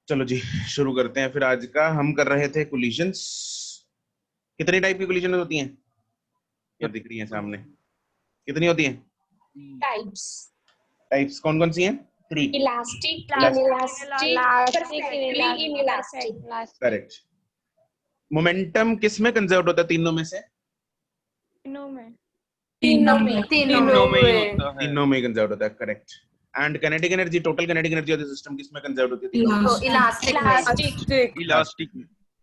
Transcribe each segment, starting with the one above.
चलो जी शुरू करते हैं फिर। आज का हम कर रहे थे कोलिजन्स। कितनी टाइप की कोलिजन होती हैं? ये दिख रही हैं सामने। कितनी होती हैं? टाइप्स। टाइप्स कौन कौन सी हैं? 3। Elastic, Elastic, inelastic, perfectly inelastic. Correct. Momentum किस में कंजर्व होता है तीनों में से? तीनों में तीनों में ही होता है। तीनों में कंजर्व होता है, correct. And kinetic energy, total kinetic energy of the system किस में कंजर्व होती है? तीनों में। Elastic.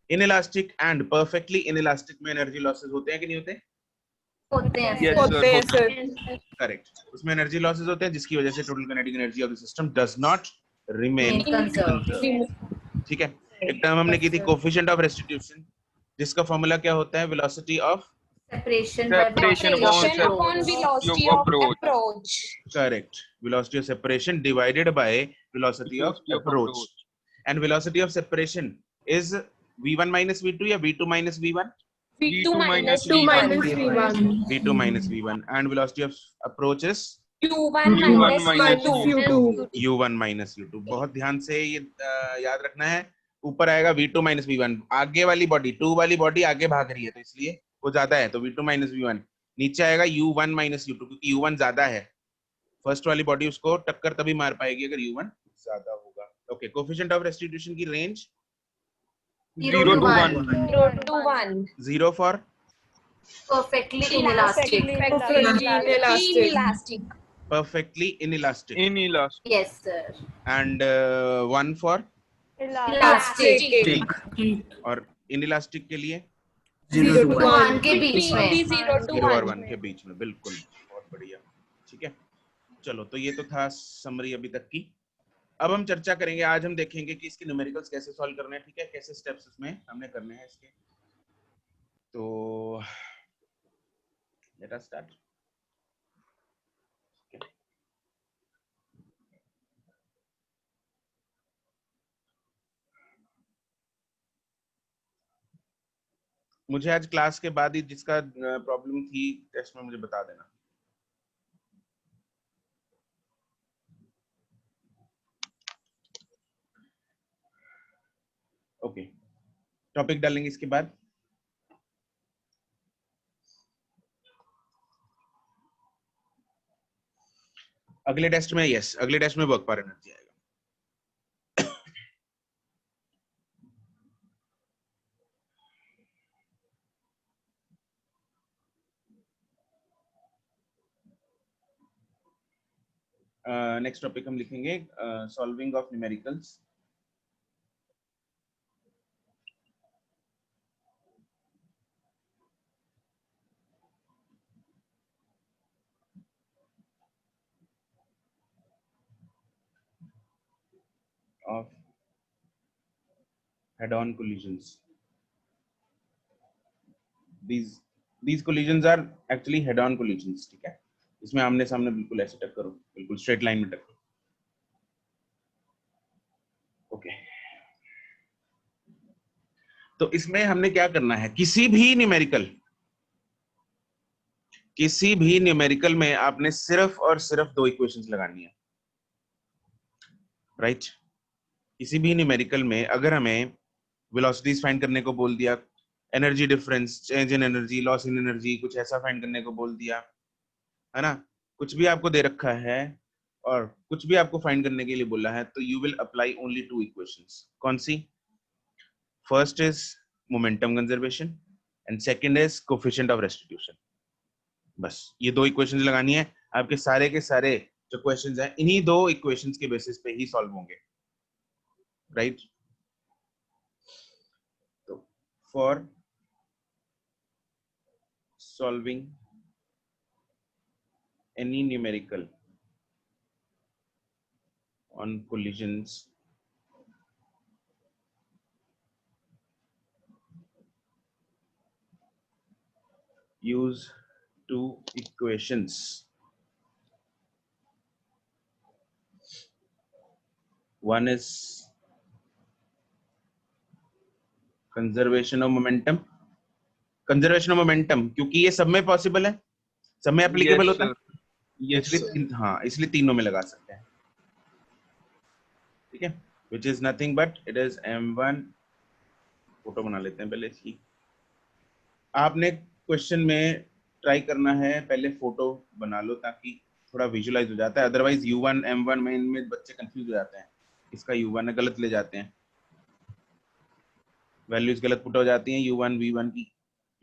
Inelastic and perfectly inelastic में एनर्जी लॉसेस होते हैं कि नहीं होते? Yes, sir, होता है। करेक्ट। उसमें एनर्जी लॉसेस होते हैं जिसकी वजह से total kinetic energy of the system does not remain conserve. ठीक है। एक टर्म हमने की थी कोफिशिएंट ऑफ रेस्टिट्यूशन, जिसका फॉर्मूला क्या होता है? Velocity of Separation Separation upon velocity of approach. correct, velocity of separation divided by velocity of approach. And velocity of separation is v1 minus v2 या v2 minus v1? V2 minus v1. v2 minus v1 and velocity of approach is U1 minus U2. u1 minus u2। बहुत ध्यान से ये याद रखना है। ऊपर आएगा v2 minus v1, आगे वाली बॉडी 2 वाली बॉडी आगे भाग रही है तो इसलिए वो ज्यादा है, तो v2 minus v1। नीचे आएगा u1 minus u2 क्योंकि u1 ज्यादा है। फर्स्ट वाली बॉडी उसको टक्कर तभी मार पाएगी अगर u1 ज्यादा होगा। ओके, कोफिशिएंट ऑफ रेस्टिट्यूशन की range 0 to 1. 0 to 1. 0 for Perfectly inelastic. Inelastic. perfectly inelastic Inelastic. Yes, sir. and 1 for Elastic. और inelastic के लिए 0 to 1 के बीच में. 0 और 1 के बीच में। बिल्कुल, बहुत बढ़िया। ठीक है, चलो तो ये तो था समरी अभी तक की। अब हम चर्चा करेंगे, आज हम देखेंगे कि इसके न्यूमेरिकल्स कैसे सॉल्व करने हैं। ठीक है, कैसे स्टेप्स इसमें हमने करने हैं इसके। तो लेट अस स्टार्ट। मुझे आज क्लास के बाद ही जिसका प्रॉब्लम थी टेस्ट में मुझे बता देना। ओके, टॉपिक डालेंगे इसके बाद। अगले टेस्ट में अगले टेस्ट में वर्क पर एनर्जी आएगा। नेक्स्ट टॉपिक हम लिखेंगे solving of numericals. of head-on collisions. These collisions are actually head-on collisions। ठीक है, इसमें आमने सामने बिल्कुल ऐसे टक्कर हो, बिल्कुल स्ट्रेट लाइन में टक्कर। ओके, तो इसमें हमने क्या करना है? किसी भी न्यूमेरिकल में आपने सिर्फ और सिर्फ 2 इक्वेशंस लगानी है, राइट? किसी भी न्यूमेरिकल में अगर हमें वेलोसिटीज फाइंड करने को बोल दिया, energy difference, change in energy, loss in energy, कुछ ऐसा फाइंड करने को बोल दिया है ना, कुछ भी आपको दे रखा है और कुछ भी आपको फाइंड करने के लिए बोला है, तो you will apply only 2 equations. कौन सी? First is momentum conservation and second is coefficient of restitution. बस ये 2 इक्वेशंस लगानी है। आपके सारे के सारे जो क्वेश्चंस हैं इन्हीं 2 इक्वेशंस के बेसिस पे ही सॉल्व होंगे, राइट? तो for solving any numerical on collisions, use 2 equations. One is conservation of momentum। Conservation of momentum क्योंकि ये सब में पॉसिबल है, सब में एप्लीकेबल होता है, इसलिए हाँ, इसलिए तीनों में लगा सकते हैं। ठीक है, which is nothing but it is m1, photo बना लेते हैं पहले इसकी। आपने क्वेश्चन में ट्राई करना है पहले फोटो बना लो ताकि थोड़ा विजुअलाइज हो जाता है, अदरवाइज u1 m1 में इनमें बच्चे कंफ्यूज हो जाते हैं, इसका u1 है गलत ले जाते हैं, वैल्यूज गलत पुट हो जाती हैं u1 v1 की,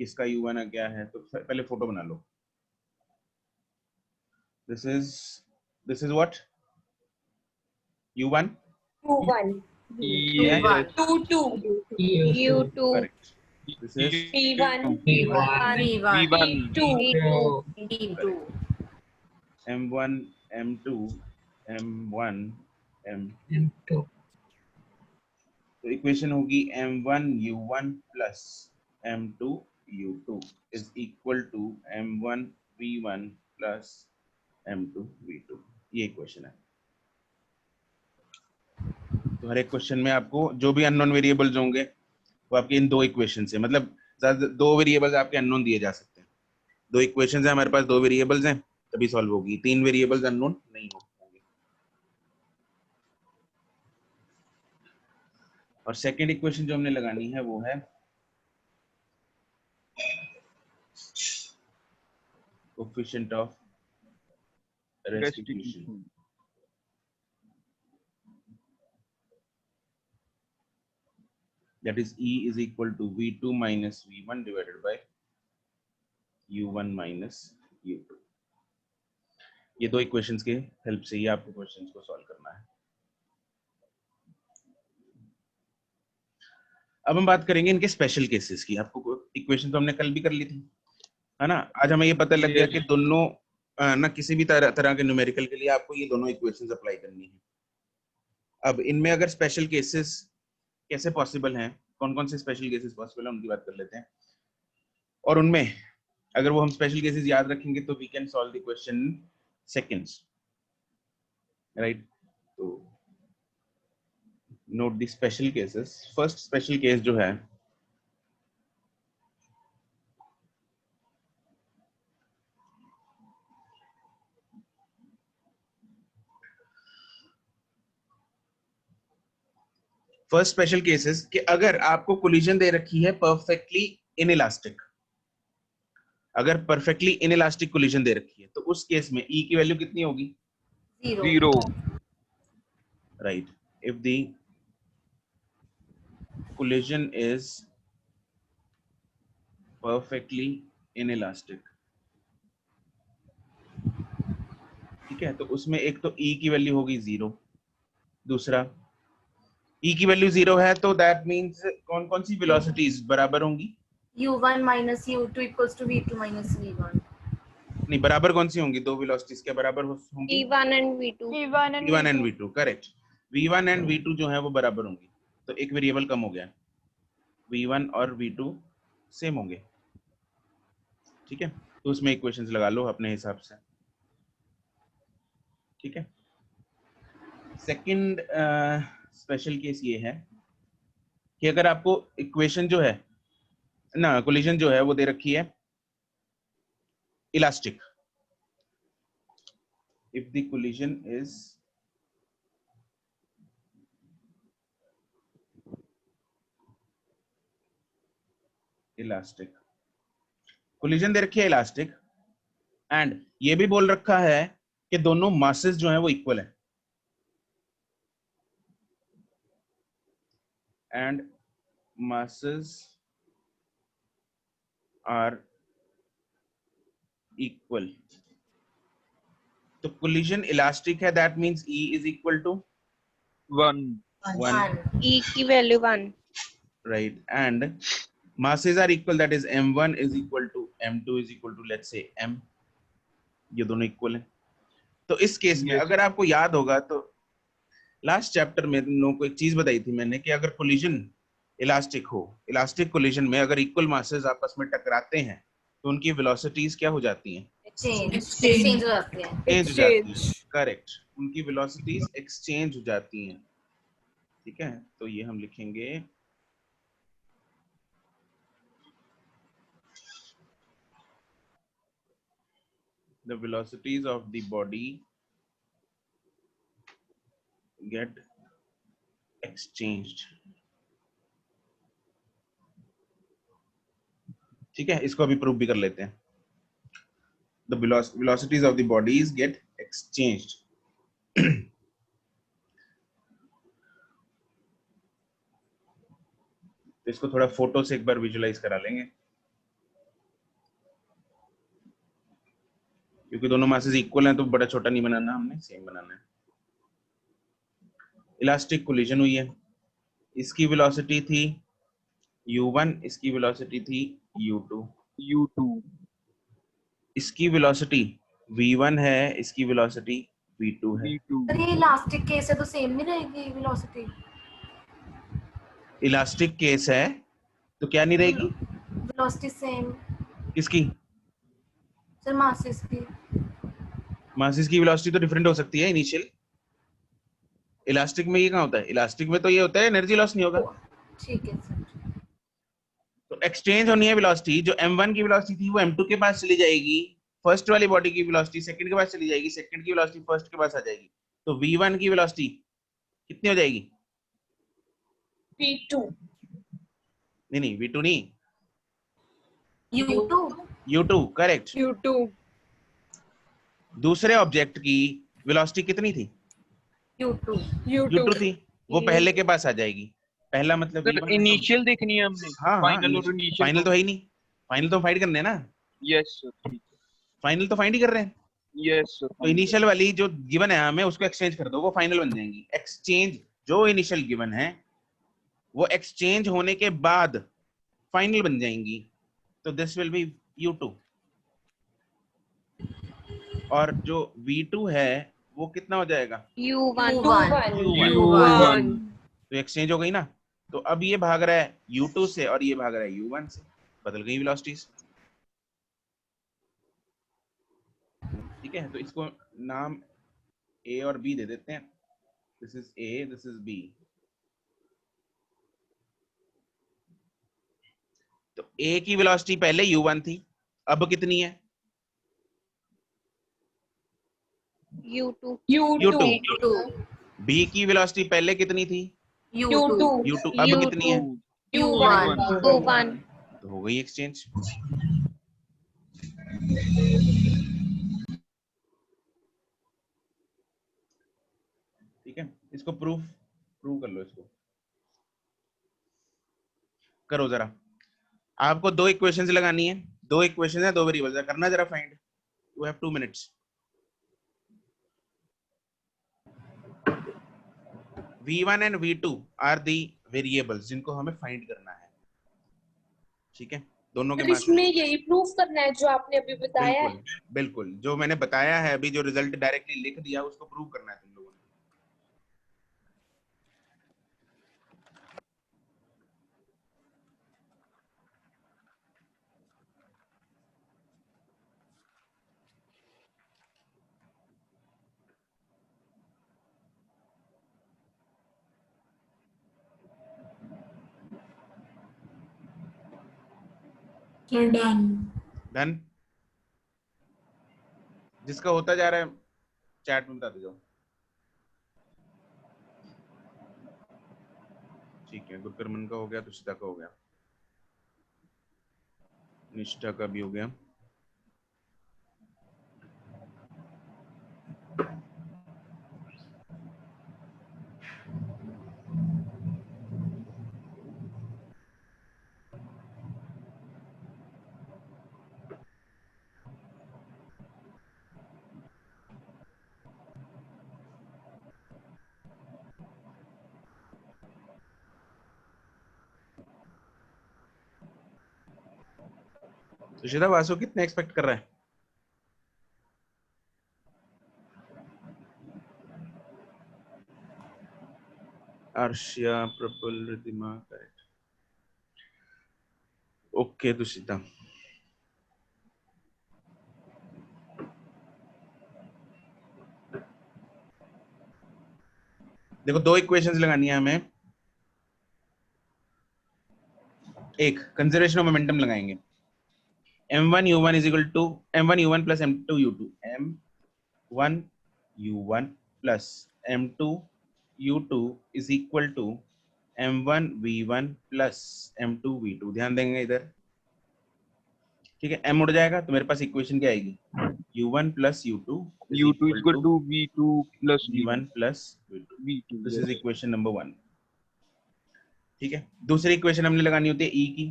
इसका u1 है क्या है, तो पहले फोटो बना लो। this is what u1 U1. U1. U2. U2. correct, this is P1. V1. P2. D2. m1 m2 m1 m2, तो इक्वेशन होगी m1 u1 plus m2 u2 is equal to m1 v1 plus m2 v2, ये equation है। तो हर एक question में आपको जो भी अननोन वेरिएबल्स होंगे वो आपके इन दो इक्वेशन से, मतलब दो वेरिएबल्स आपके अननोन दिए जा सकते हैं, दो इक्वेशंस हैं हमारे पास, दो वेरिएबल्स हैं तभी सॉल्व होगी, तीन वेरिएबल्स अननोन नहीं होंगे। और सेकंड इक्वेशन जो हमने लगानी है वो है coefficient of restitution, that is E is equal to V2 minus V1 divided by U1 minus U2। ये दो इक्वेशंस के हेल्प से ही आपको क्वेश्चंस को सॉल्व करना है। अब हम बात करेंगे इनके स्पेशल केसेस की। आपको इक्वेशन तो हमने कल भी कर ली थी, है ना। आज हमें ये पता लग गया कि दोनों ना किसी भी तरह के न्यूमेरिकल के लिए आपको ये दोनों इक्वेशंस अप्लाई करनी है। अब इनमें अगर स्पेशल केसेस कैसे पॉसिबल हैं, कौन कौन से स्पेशल केसेस पॉसिबल है उनकी बात कर लेते हैं, और उनमें अगर वो हम स्पेशल केसेस याद रखेंगे तो we can solve the question seconds, right. तो note the special cases. First special case जो है फर्स्ट स्पेशल केसेस कि अगर आपको कोलिजन दे रखी है परफेक्टली इनइलास्टिक, अगर परफेक्टली इनइलास्टिक कोलिजन दे रखी है तो उस केस में E की वैल्यू कितनी होगी? 0. Right. If the collision is perfectly inelastic, ठीक है, तो उसमें एक तो E की वैल्यू होगी 0, दूसरा E की वैल्यू 0 है तो दैट मींस कौन कौन सी वेलोसिटीज बराबर होंगी? U1 minus U2 equals to V2 minus V1. नहीं, बराबर कौन सी होंगी? दो वेलोसिटीज क्या बराबर होंगी? P1 and V2. V1 and V2, correct. V1 and V2 जो है वो बराबर होंगी, तो एक वेरिएबल कम हो गया, V1 और V2 सेम होंगे, ठीक है। तो उसमें इक्वेशंस लगा लो अपने हिसाब से, ठीक है। सेकंड स्पेशल केस ये है कि अगर आपको इक्वेशन जो है ना, कोलिजन जो है वो दे रखी है elastic, if the collision is elastic, collision दे रखी है इलास्टिक, एंड ये भी बोल रखा है कि दोनों मासेस जो हैं वो इक्वल है, एंड masses are equal, तो collision elastic है, that means E is equal to 1. 1, E की value 1, right, and masses are equal, that is m1 is equal to m2 is equal to let's say m, ये दोनों equal है। तो इस case में अगर आपको याद होगा तो लास्ट चैप्टर में तुम लोगों को एक चीज बताई थी मैंने कि अगर कोलिजन इलास्टिक हो, इलास्टिक कोलिजन में अगर इक्वल मासेस आपस में टकराते हैं तो उनकी वेलोसिटीज क्या हो जाती हैं? Exchange हो जाते हैं. एक्सचेंज हो जाती हैं, करेक्ट, उनकी वेलोसिटीज एक्सचेंज हो जाती हैं, ठीक है। तो ये हम लिखेंगे the velocities of the body get exchanged. ठीक है, इसको अभी प्रूव भी कर लेते हैं. The velocities of the bodies get exchanged. तो इसको थोड़ा फोटो से एक बार विजुलाइज करा लेंगे, क्योंकि दोनों मासेस इक्वल हैं तो बड़ा छोटा नहीं बनाना, हमने सेम बनाना है. इलास्टिक कोलिजन हुई है, इसकी वेलोसिटी थी u1, इसकी वेलोसिटी थी u2. इसकी वेलोसिटी v1 है, इसकी वेलोसिटी v2 है. अरे इलास्टिक केस है तो सेम नहीं रहेगी वेलोसिटी. इलास्टिक केस है तो क्या नहीं रहेगी? Velocity same. किसकी? सर मासेस की. मासेस की वेलोसिटी तो डिफरेंट हो सकती है इनिशियल. इलास्टिक में ये कहाँ होता है? इलास्टिक में तो ये होता है एनर्जी लॉस नहीं होगा. ठीक है सर. तो एक्सचेंज होनी है वेलोसिटी. जो m1 की वेलोसिटी थी वो m2 के पास चली जाएगी, फर्स्ट वाली बॉडी की वेलोसिटी सेकंड के पास चली जाएगी, सेकंड की वेलोसिटी फर्स्ट के पास आ जाएगी. तो v1 की वेलोसिटी कितनी हो जाएगी? v2. नहीं, v2 नहीं, u2. u2 correct. u2. दूसरे ऑब्जेक्ट की वेलोसिटी कितनी थी? u2 थी, वो पहले के पास आ जाएगी. पहला मतलब इनिशियल देखनी है हमने. हाँ, फाइनल और इनिशियल. फाइनल तो है ही नहीं. फाइनल तो फाइंड करने हैं ना. Yes sir. फाइनल तो फाइंड ही कर रहे हैं. Yes sir. तो इनिशियल वाली जो गिवन है हमें उसको एक्सचेंज कर दो, वो फाइनल बन जाएंगी. एक्सचेंज जो इनिशियल गिवन है वो एक्सचेंज होने के बाद फाइनल बन जाएंगी. तो दिस विल बी u2. और जो v2 है वो कितना हो जाएगा? u1. तो एक्सचेंज हो गई ना. तो अब ये भाग रहा है u2 से और ये भाग रहा है u1 से, बदल गई वेलोसिटीज. ठीक है, तो इसको नाम a और b दे देते हैं. This is a, this is b. तो a की वेलोसिटी पहले u1 थी, अब कितनी है? u2. b की वेलोसिटी पहले कितनी थी? u2 u2. अब कितनी है? u1. तो हो गई एक्सचेंज. ठीक है, इसको प्रूव कर लो. इसको करो जरा. आपको दो इक्वेशंस लगानी है. दो इक्वेशन है, दो वेरिएबल्स है. करना जरा find. You have 2 minutes. v1 and v2 are the variables जिनको हमें फाइंड करना है. ठीक है, दोनों के मास. इसमें यही प्रूफ करना है जो आपने अभी बताया है. बिल्कुल जो मैंने बताया है अभी, जो रिजल्ट डायरेक्टली लिख दिया उसको प्रूव करना है तुम लोगों ने. डन. जिसका होता जा रहा है चैट में बता दो. ठीक है, गुरकरमन का हो गया, तुषिता का हो गया, निष्ठा का भी हो गया. तुषिता, वासु कितने एक्सपेक्ट कर रहा है? अर्शिया, प्रफुल्ल, रिद्धिमा, करेक्ट. ओके तुषिता. देखो दो इक्वेशंस लगानी है हमें. एक कंजर्वेशन ऑफ मोमेंटम लगाएंगे. m1 u1 is equal to m1 u1 plus m2 u2. m1 u1 plus m2 U2 is equal to M1 V1 plus M2 V2। ध्यान देंगे इधर, ठीक है। M उड़ जाएगा तो मेरे पास इक्वेशन क्या आएगी, U1 plus U2 is U2 equal equal to to V2 plus V1 V1. plus V2। V2, this is yes. Equation number 1, ठीक है। दूसरी इक्वेशन हमने लगानी होती है E की।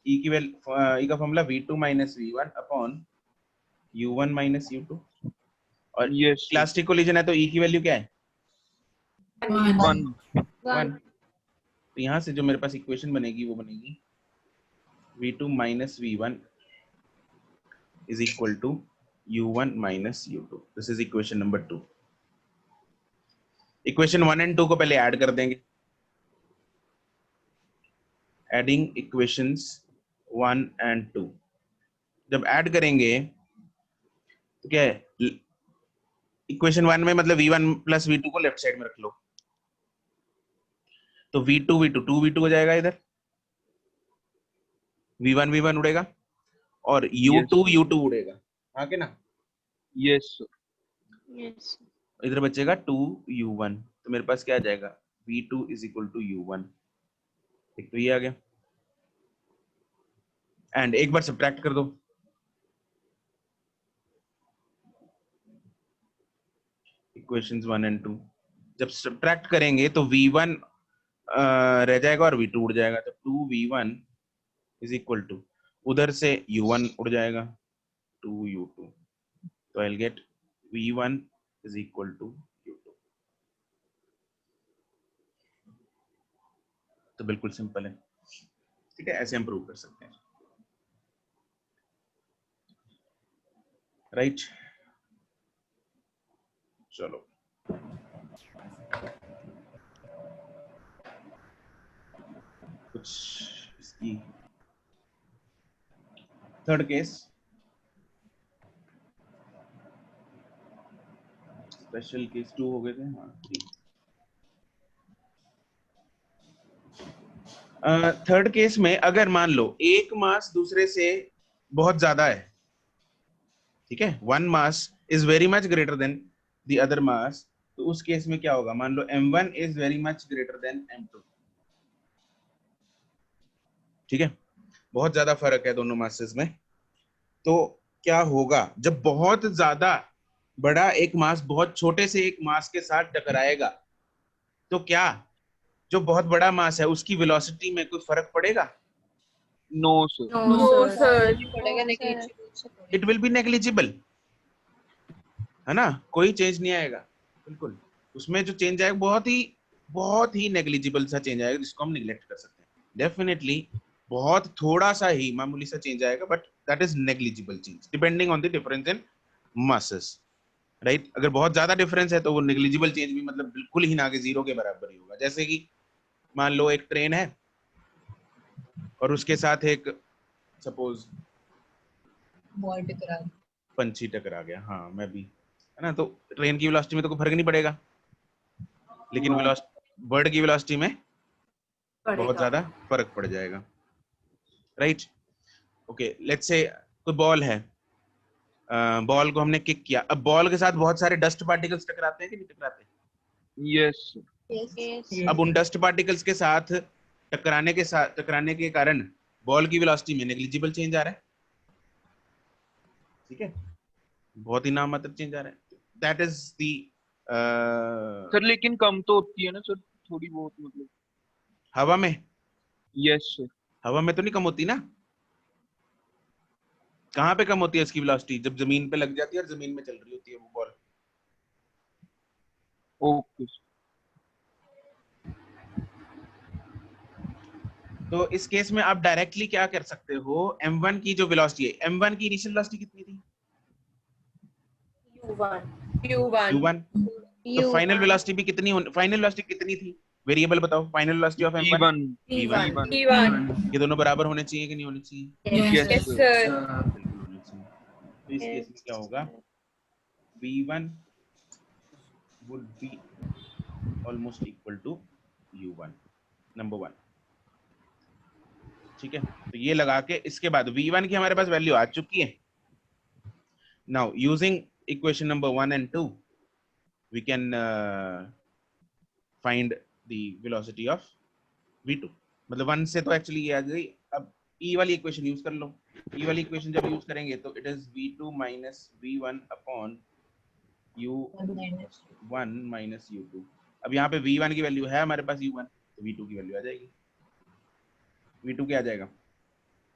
E की E का formula V2 minus V1 upon U1 minus U2। और Yes, sir. क्लास्टिक कोलिजन है तो E की वैल्यू क्या है, 1. 1। तो यहाँ से जो मेरे पास इक्वेशन बनेगी वो बनेगी V2 minus V1 is equal to U1 minus U2। This is equation number 2। Equation 1 and 2 को पहले ऐड कर देंगे। एडिंग इक्वेशंस 1 एंड 2, जब ऐड करेंगे तो क्या है, इक्वेशन 1 में मतलब V1 प्लस V2 को लेफ्ट साइड में रख लो, तो V2 V2 2V2 हो जाएगा इधर, V1 V1 उड़ेगा और U2 U2 उड़ेगा, हाँ के ना। Yes, sir. Yes. इधर बचेगा 2U1, तो मेरे पास क्या आ जाएगा, V2 is equal to U1। एक तो ये आ गया, एंड एक बार सब्ट्रैक्ट कर दो, इक्वेशंस 1 एंड 2। जब सब्ट्रैक्ट करेंगे तो V1 रह जाएगा और V2 उड़ जाएगा, तो 2V1 इज इक्वल टू, उधर से U1 उड़ जाएगा 2U2, तो I will get V1 is equal to U2। तो बिल्कुल सिंपल है, ठीक है, ऐसे हम प्रूव कर सकते हैं, राइट। चलो कुछ इसकी थर्ड केस, स्पेशल केस 2 हो गए थे, हाँ ठीक। थर्ड केस में अगर मान लो एक मास दूसरे से बहुत ज्यादा है, ठीक है, one mass is very much greater than the other mass, तो उस केस में क्या होगा, मान लो M1 is very much greater than M2, ठीक है, बहुत ज्यादा फर्क है दोनों मासेस में। तो क्या होगा जब बहुत ज्यादा बड़ा एक मास बहुत छोटे से एक मास के साथ टकराएगा, तो क्या जो बहुत बड़ा मास है उसकी वेलोसिटी में कोई फर्क पड़ेगा, No, sir. No, sir. पड़ेगा negligible। It will be negligible, है ना, कोई चेंज नहीं आएगा, बिल्कुल। उसमें जो चेंज आएगा बहुत ही नेग्लिजिबल सा चेंज आएगा, जिसको हम निगलेक्ट कर सकते हैं। डेफिनेटली बहुत थोड़ा सा ही मामूली सा चेंज आएगा, but that is negligible change depending on the difference in masses, right. अगर बहुत ज्यादा डिफरेंस है तो वो नेग्लिजिबल चेंज भी मतलब बिल्कुल ही ना के जीरो के बराबर ही होगा। जैसे कि मान लो एक ट्रेन है और उसके साथ एक सपोज बॉल टकरा पंछी टकरा गया, हाँ मैं भी, है ना, तो ट्रेन की वेलोसिटी में तो कोई फर्क नहीं पड़ेगा, लेकिन बर्ड की वेलोसिटी में बहुत ज्यादा फर्क पड़ जाएगा, राइट। ओके, लेट्स से कोई बॉल है, बॉल को हमने किक किया, अब बॉल के साथ बहुत सारे डस्ट पार्टिकल्स टकराते हैं कि नहीं टकराते, Yes, sir. Yes. अब उन डस्ट पार्टिकल्स के साथ टकराने के कारण बॉल की वेलोसिटी में नेग्लिजिबल चेंज आ रहा है, ठीक है, बहुत ही नामात्र चेंज आ रहा है, दैट इज द Sir, लेकिन कम तो होती है ना सर, थोड़ी बहुत मतलब। हवा में, Yes, sir. हवा में तो नहीं कम होती ना, कहाँ पे कम होती है इसकी वेलोसिटी, जब जमीन पे लग जाती है और जमीन में चल रही होती है वो बॉल। Okay, sir. तो इस केस में आप डायरेक्टली क्या कर सकते हो, M1 की जो वेलोसिटी है, M1 की इनिशियल वेलोसिटी कितनी थी, U1. तो फाइनल वेलोसिटी भी कितनी, फाइनल वेलोसिटी कितनी थी, वेरिएबल बताओ, final velocity of M1। V1. ये दोनों बराबर होने चाहिए कि नहीं होने चाहिए, Yes, Yes, sir. sir. बिल्कुल होने चाहिए। तो इस केस में क्या होगा, V1 would be almost equal to U1, number 1, ठीक है। तो ये लगा के इसके बाद V1 की हमारे पास वैल्यू आ चुकी है। Now using equation number 1 and 2 we can find the velocity of v2। मतलब 1 से तो एक्चुअली ये आ गई। अब e वाली इक्वेशन यूज कर लो। e वाली इक्वेशन जब यूज करेंगे तो it is v2 minus v1 upon u1 minus u2। अब यहाँ पे v1 की वैल्यू है हमारे पास u1, तो v2 की वैल्यू आ जाएगी। v2 क्या आ जाएगा,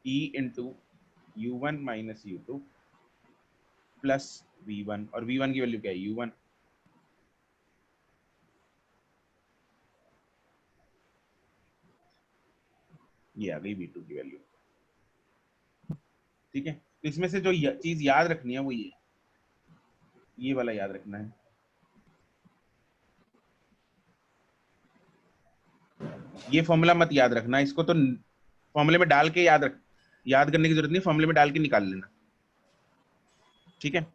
e into u1 minus u2 plus v1, और v1 की वैल्यू क्या है, u1। ये आ गई v2 की वैल्यू। ठीक है, तो इसमें से जो चीज याद रखनी है वो ये वाला याद रखना है। ये फॉर्मूला मत याद रखना, इसको तो फॉर्मूले में डाल के याद करने की जरूरत नहीं, फॉर्मूले में डाल के निकाल लेना। ठीक है,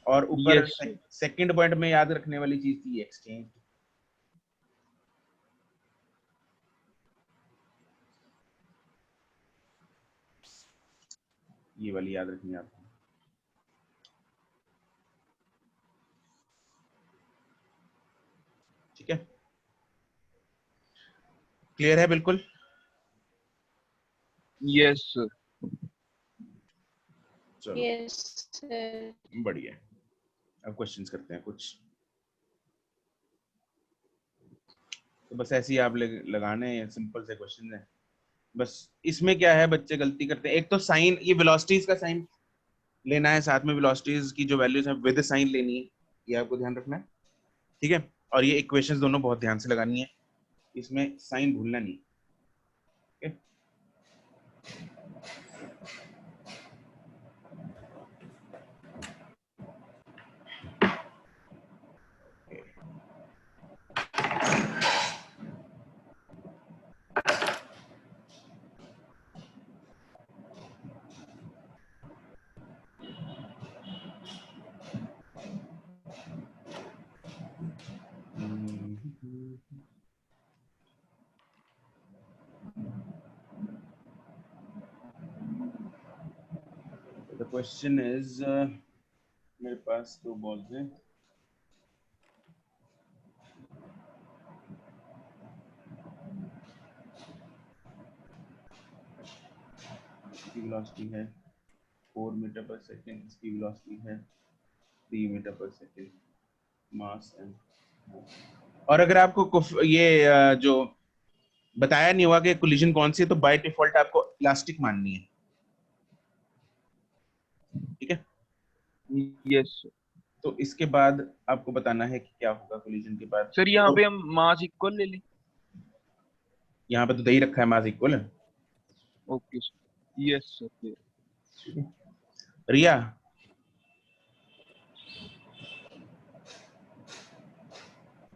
और ऊपर सेकंड पॉइंट में याद रखने वाली चीज थी एक्सचेंज। ये वाली याद रखनी है आपको। ठीक है, क्लियर है बिल्कुल? Yes sir. चलो Yes, sir. बढ़िया। अब क्वेश्चंस करते हैं कुछ। तो बस ऐसे ही आप लगाने हैं, सिंपल से क्वेश्चन है। बस इसमें क्या है, बच्चे गलती करते हैं। एक तो साइन, ये वेलोसिटीज का साइन लेना है, साथ में वेलोसिटीज की जो वैल्यूज है विद साइन लेनी है, ये आपको ध्यान रखना है। ठीक है, और ये इक्वेशंस दोनों बहुत ध्यान से लगानी है, इसमें साइन भूलना नहीं। ठीक है, the question is मेरे पास 2 बॉल्स हैं। इसकी वेलोसिटी है 4 मीटर पर सेकंड, इसकी वेलोसिटी है 3 मीटर पर सेकंड, मास एंड। और अगर आपको ये जो बताया नहीं हुआ कि कोलिजन कौन सी है, तो बाय डिफॉल्ट आपको इलास्टिक माननी है। ठीक है, यस तो इसके बाद आपको बताना है कि क्या होगा कोलिजन के बाद। सर। यहाँ पे हम मास इक्वल ले लें। यहाँ पे तो दे ही रखा है mass equal. Okay sir. Yes sir. Riya,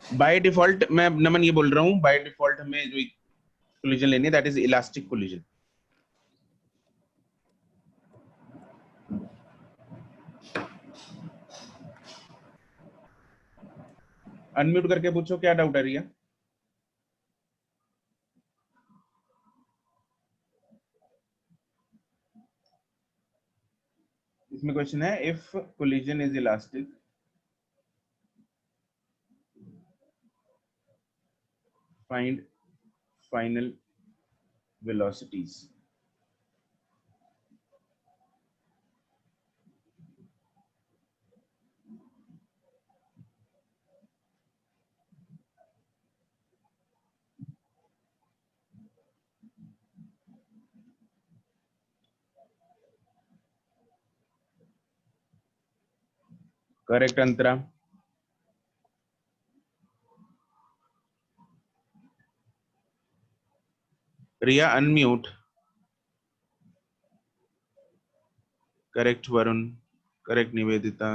by default मैं नमन ये बोल रहा हूँ, बाय डिफॉल्ट हमें जो कोलिजन लेनी है that is elastic collision. Unmute करके पूछो क्या डाउट है रिया। इसमें क्वेश्चन है if collision is elastic find final velocities. Correct Antara. Riya unmute. Correct Varun, correct Nivedita,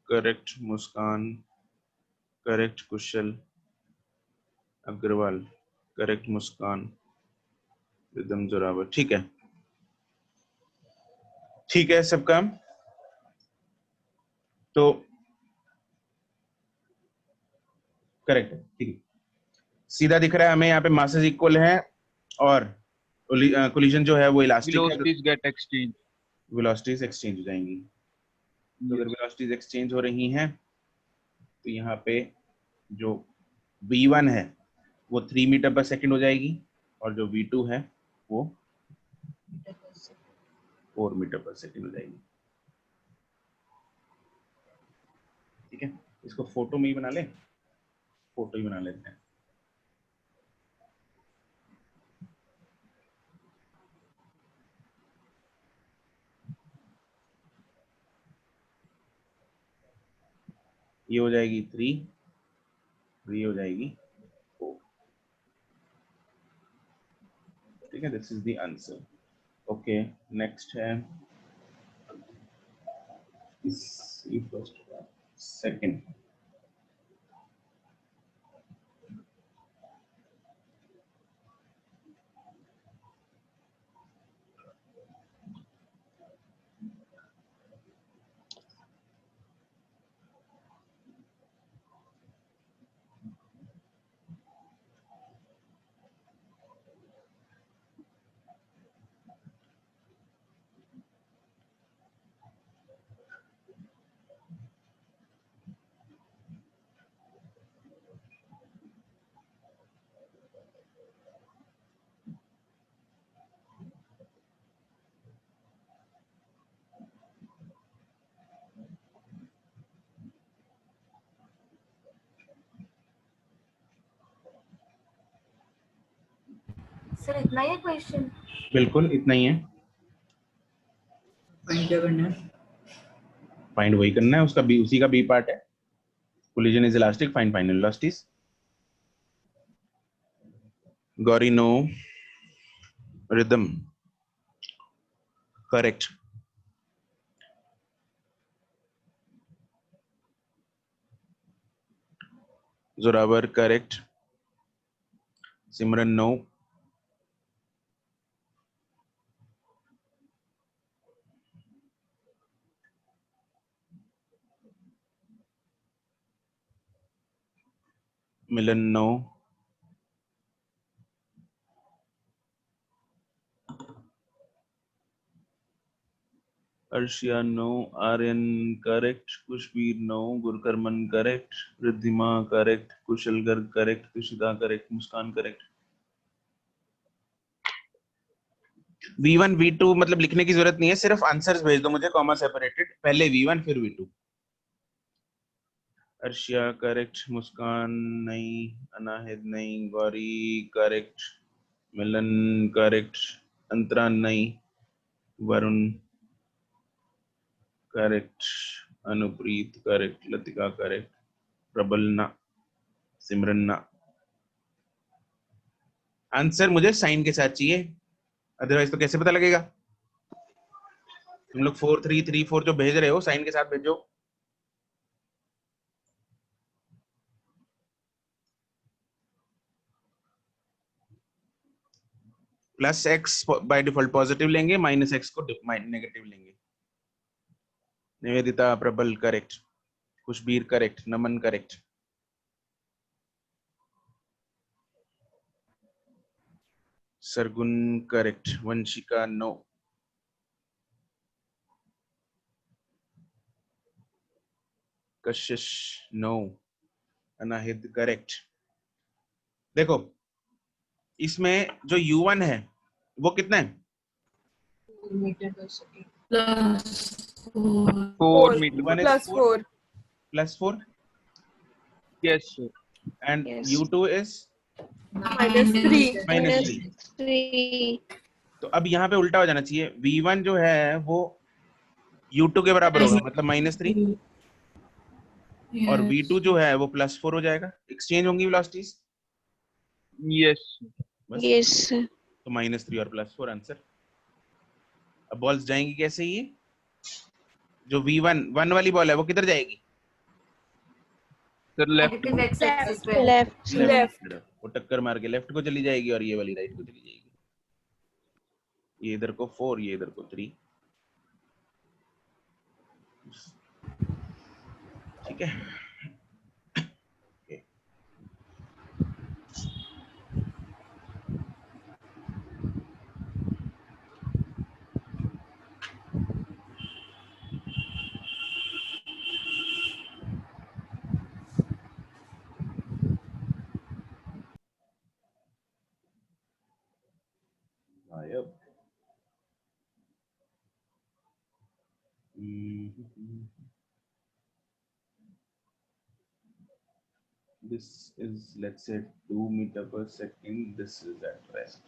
correct Muskan, correct Kushal Agarwal, correct Muskan, Ridham Zorawar. ठीक है, ठीक है सबका। तो करेक्ट है, ठीक है, सीधा दिख रहा है हमें यहाँ पे मासेस इक्वल हैं और कोलिजन जो है वो इलास्टिक है, velocities get exchange. Velocities exchange हो जाएंगी। तो अगर वेलोसिटीज एक्सचेंज हो रही हैं तो यहाँ पे जो v1 है वो 3 मीटर पर सेकंड हो जाएगी और जो V2 है वो 4 मीटर पर सेकंड हो जाएगी। ठीक है, इसको फोटो में ही बना ले, फोटो ही बना लेते हैं। ये हो जाएगी 3, ये हो जाएगी 4। ठीक है, this is the answer. Okay, next है सेकंड। सर इतना ही है क्वेश्चन? बिल्कुल इतना ही है। फाइंड क्या करना है? फाइंड वही करना है, उसका बी, उसी का बी पार्ट है। Collision is elastic, find final velocities. Gauri no Ridham, correct. Zoravar correct. Simran no. Milan no. Arshia no. Aryan correct. Kushveer no. Gurkarman correct. Riddhima correct. Kushal Garg correct. Tushita correct. Muskan correct. V1 V2 मतलब लिखने की जरूरत नहीं है, सिर्फ आंसर्स भेज दो मुझे कॉमा सेपरेटेड, पहले V1 फिर V2। अर्शिया करेक्ट। मुस्कान नहीं। अनाहिद नहीं। गौरी करेक्ट। मिलन करेक्ट। अंतरा नहीं। Varun correct. Anupreet correct. Latika correct. प्रबल ना। सिमरन ना। आंसर मुझे साइन के साथ चाहिए, अदरवाइज तो कैसे पता लगेगा? तुम लोग 4 3 3 4 जो भेज रहे हो साइन के साथ भेजो। Plus x by default positive लेंगे, माइनस एक्स को नेगेटिव लेंगे। Nivedita Prabal correct. Khushbir correct. Naman correct. Sargun correct. Vanshika no. Kashish no. Anahid correct. देखो इसमें जो U1 है वो कितना है? Four metre U1 is Plus 4. plus 4 yes sir. and Yes. U2 is -3. minus 3। 3. तो अब यहाँ पे उल्टा हो जाना चाहिए, V1 जो है वो U2 के बराबर होगा, मतलब -3, और V2 जो है वो +4 हो जाएगा। एक्सचेंज होंगी वेलोसिटीज। यस बस Yes. तो -3 और +4 आंसर। अब बॉल्स जाएंगी कैसे? ये जो V1 1 वाली बॉल है वो किधर जाएगी? Sir. Left negative x axis पे। Left. लेफ्ट। वो टक्कर मार के लेफ्ट को चली जाएगी और ये वाली राइट को चली जाएगी। ये इधर को 4, ये इधर को 3। ठीक है। Yep. This is, let's say, 2 meter per second. This is at rest.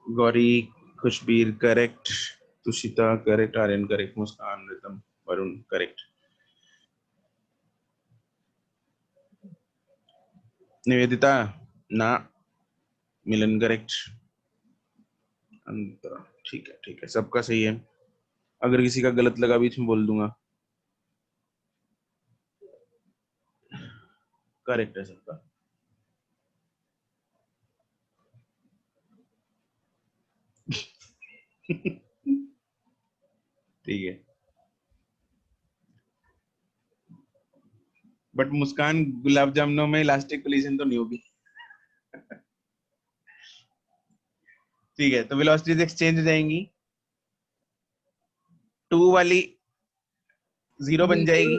Gauri, Khushbir, correct. Tushita, correct. Aryan, correct. Muskan, Ritam, Varun, correct. Nivedita, ना. मिलन, करेक्ट. अंतरा, ठीक है, सबका सही है. अगर किसी का गलत लगा बीच में बोल दूंगा. करेक्ट है सबका. ठीक है. बट मुस्कान, गुलाब जामुनों में इलास्टिक कोलिजन तो नहीं होगी. ठीक है, तो वेलोसिटीज एक्सचेंज हो जाएंगी. 2 वाली 0 बन जाएगी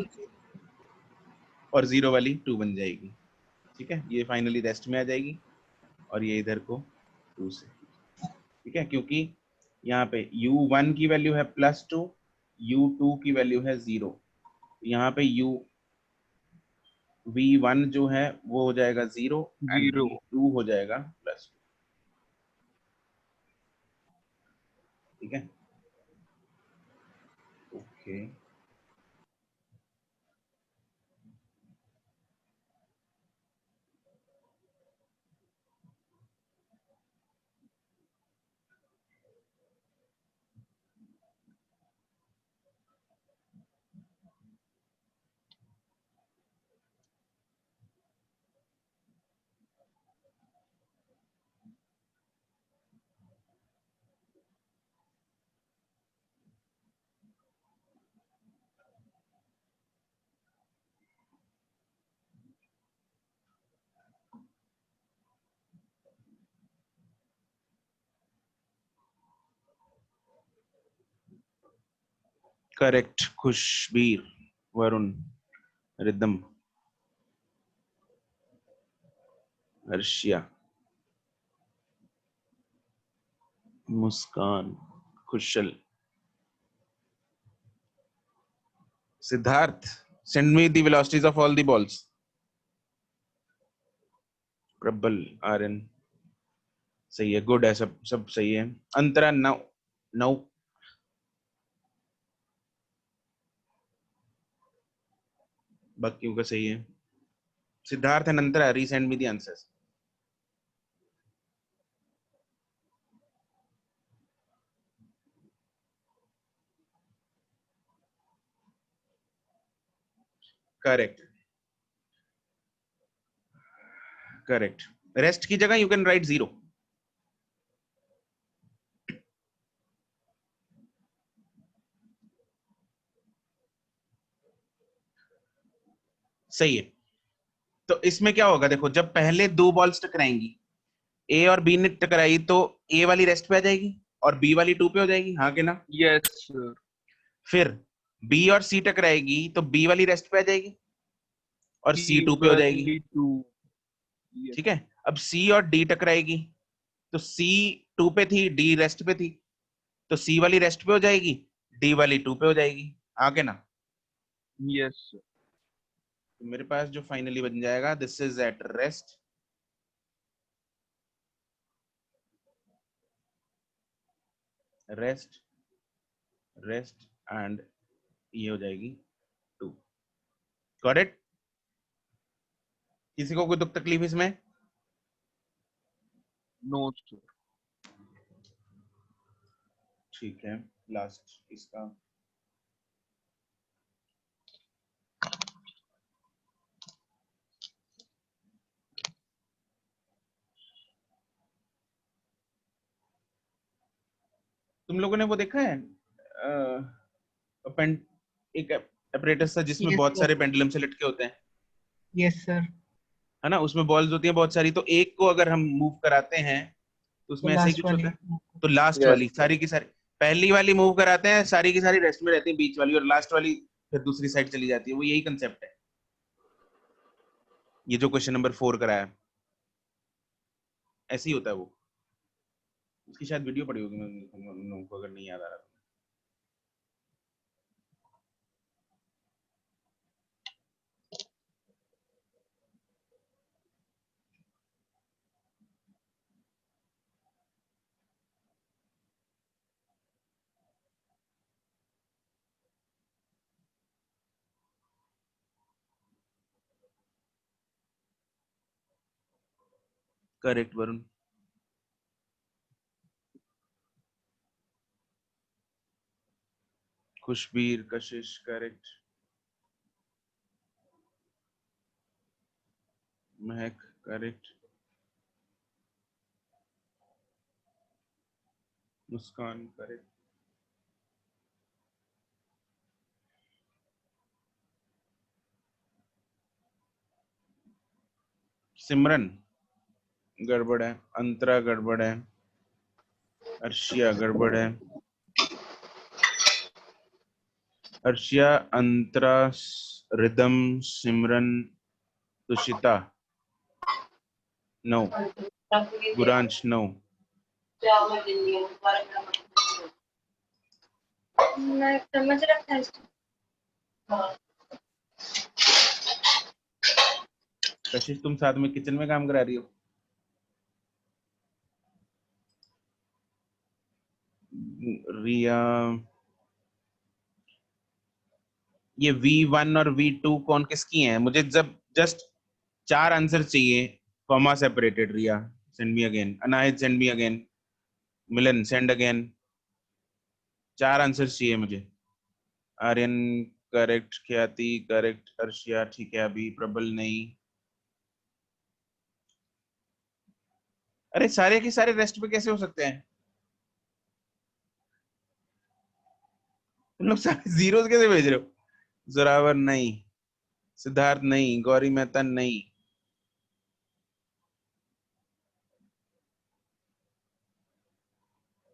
और 0 वाली 2 बन जाएगी. ठीक है, ये फाइनली रेस्ट में आ जाएगी और ये इधर को 2 से. ठीक है, क्योंकि यहाँ पे u1 की वैल्यू है +2, u2 की वैल्यू है 0. यहाँ पे v1 जो है वो हो जाएगा 0 एंड v2 हो जाएगा +2. ठीक है, okay. Correct. Khushbir, Varun, Ridham, Harshiya, Muskan, Kushal, Siddharth. Send me the velocities of all the balls. प्रबल, आर्यन, सही है. गुड है, सब सही है. अंतरा, नौ. बाकियों का सही है. Siddharth and Antara, resend me the answers. Correct. Rest की जगह यू कैन राइट 0. सही है. तो इसमें क्या होगा, देखो, जब पहले 2 बॉल्स टकराएंगी, ए और बी ने टकराई, तो ए वाली रेस्ट पे आ जाएगी और बी वाली 2 पे हो जाएगी. हाँ के ना? Yes sir. फिर बी और सी टकराएगी तो बी वाली रेस्ट पे आ जाएगी और सी 2 पे हो जाएगी. ठीक है. अब सी और डी टकराएगी तो सी 2 पे थी, डी रेस्ट पे थी, तो सी वाली रेस्ट पे हो जाएगी, डी वाली 2 पे हो जाएगी. आगे ना? यस. तो मेरे पास जो फाइनली बन जाएगा, this is at rest, rest and ये हो जाएगी 2. Got it? किसी को कोई दुख तकलीफ इसमें? No sir. ठीक है, लास्ट इसका. तुम लोगों ने वो देखा है एक apparatus था जिसमें बहुत सारे पेंडुलम से लटके होते हैं? Yes sir. है ना, उसमें बॉल्स होती हैं बहुत सारी, तो एक को अगर हम मूव कराते हैं तो उसमें ऐसे ही कुछ होता है. तो लास्ट Yes. वाली सारी की सारी, पहली वाली मूव कराते हैं, सारी की सारी रेस्ट में रहती है बीच वाली, और लास्ट वाली फिर दूसरी साइड चली जाती है। वो यही कंसेप्ट है ये जो क्वेश्चन नंबर 4 कराया, ऐसे ही होता है वो। उसकी शायद वीडियो पड़ी होगी, मैं लोगों को अगर नहीं याद आ रहा। करेक्ट वरुण। खुशबीर, कशिश, करेक्ट। महक, करेक्ट। मुस्कान, करेक्ट। सिमरन गड़बड़ है, अंतरा गड़बड़ है, अर्शिया गड़बड़ है, अर्शिया, अंतरा, रिदम, सिमरन, तुषिता, नो, गुरांश, नो। मैं समझ रखा है। कशिश तुम साथ में किचन में काम करा रही हो? रिया, ये V1 और V2 कौन किसकी हैं? मुझे जब जस्ट 4 आंसर चाहिए, comma separated. Riya send me again, Anahit send me again, Milan send again. 4 answer चाहिए मुझे। आर्यन करेक्ट, ख्याति करेक्ट, अर्शिया ठीक है अभी, प्रबल नहीं। अरे सारे के सारे रेस्ट पे कैसे हो सकते हैं? तुम लोग सारे जीरोस कैसे भेज रहे हो? जोरावर नहीं, सिद्धार्थ नहीं, गौरी मेहता नहीं,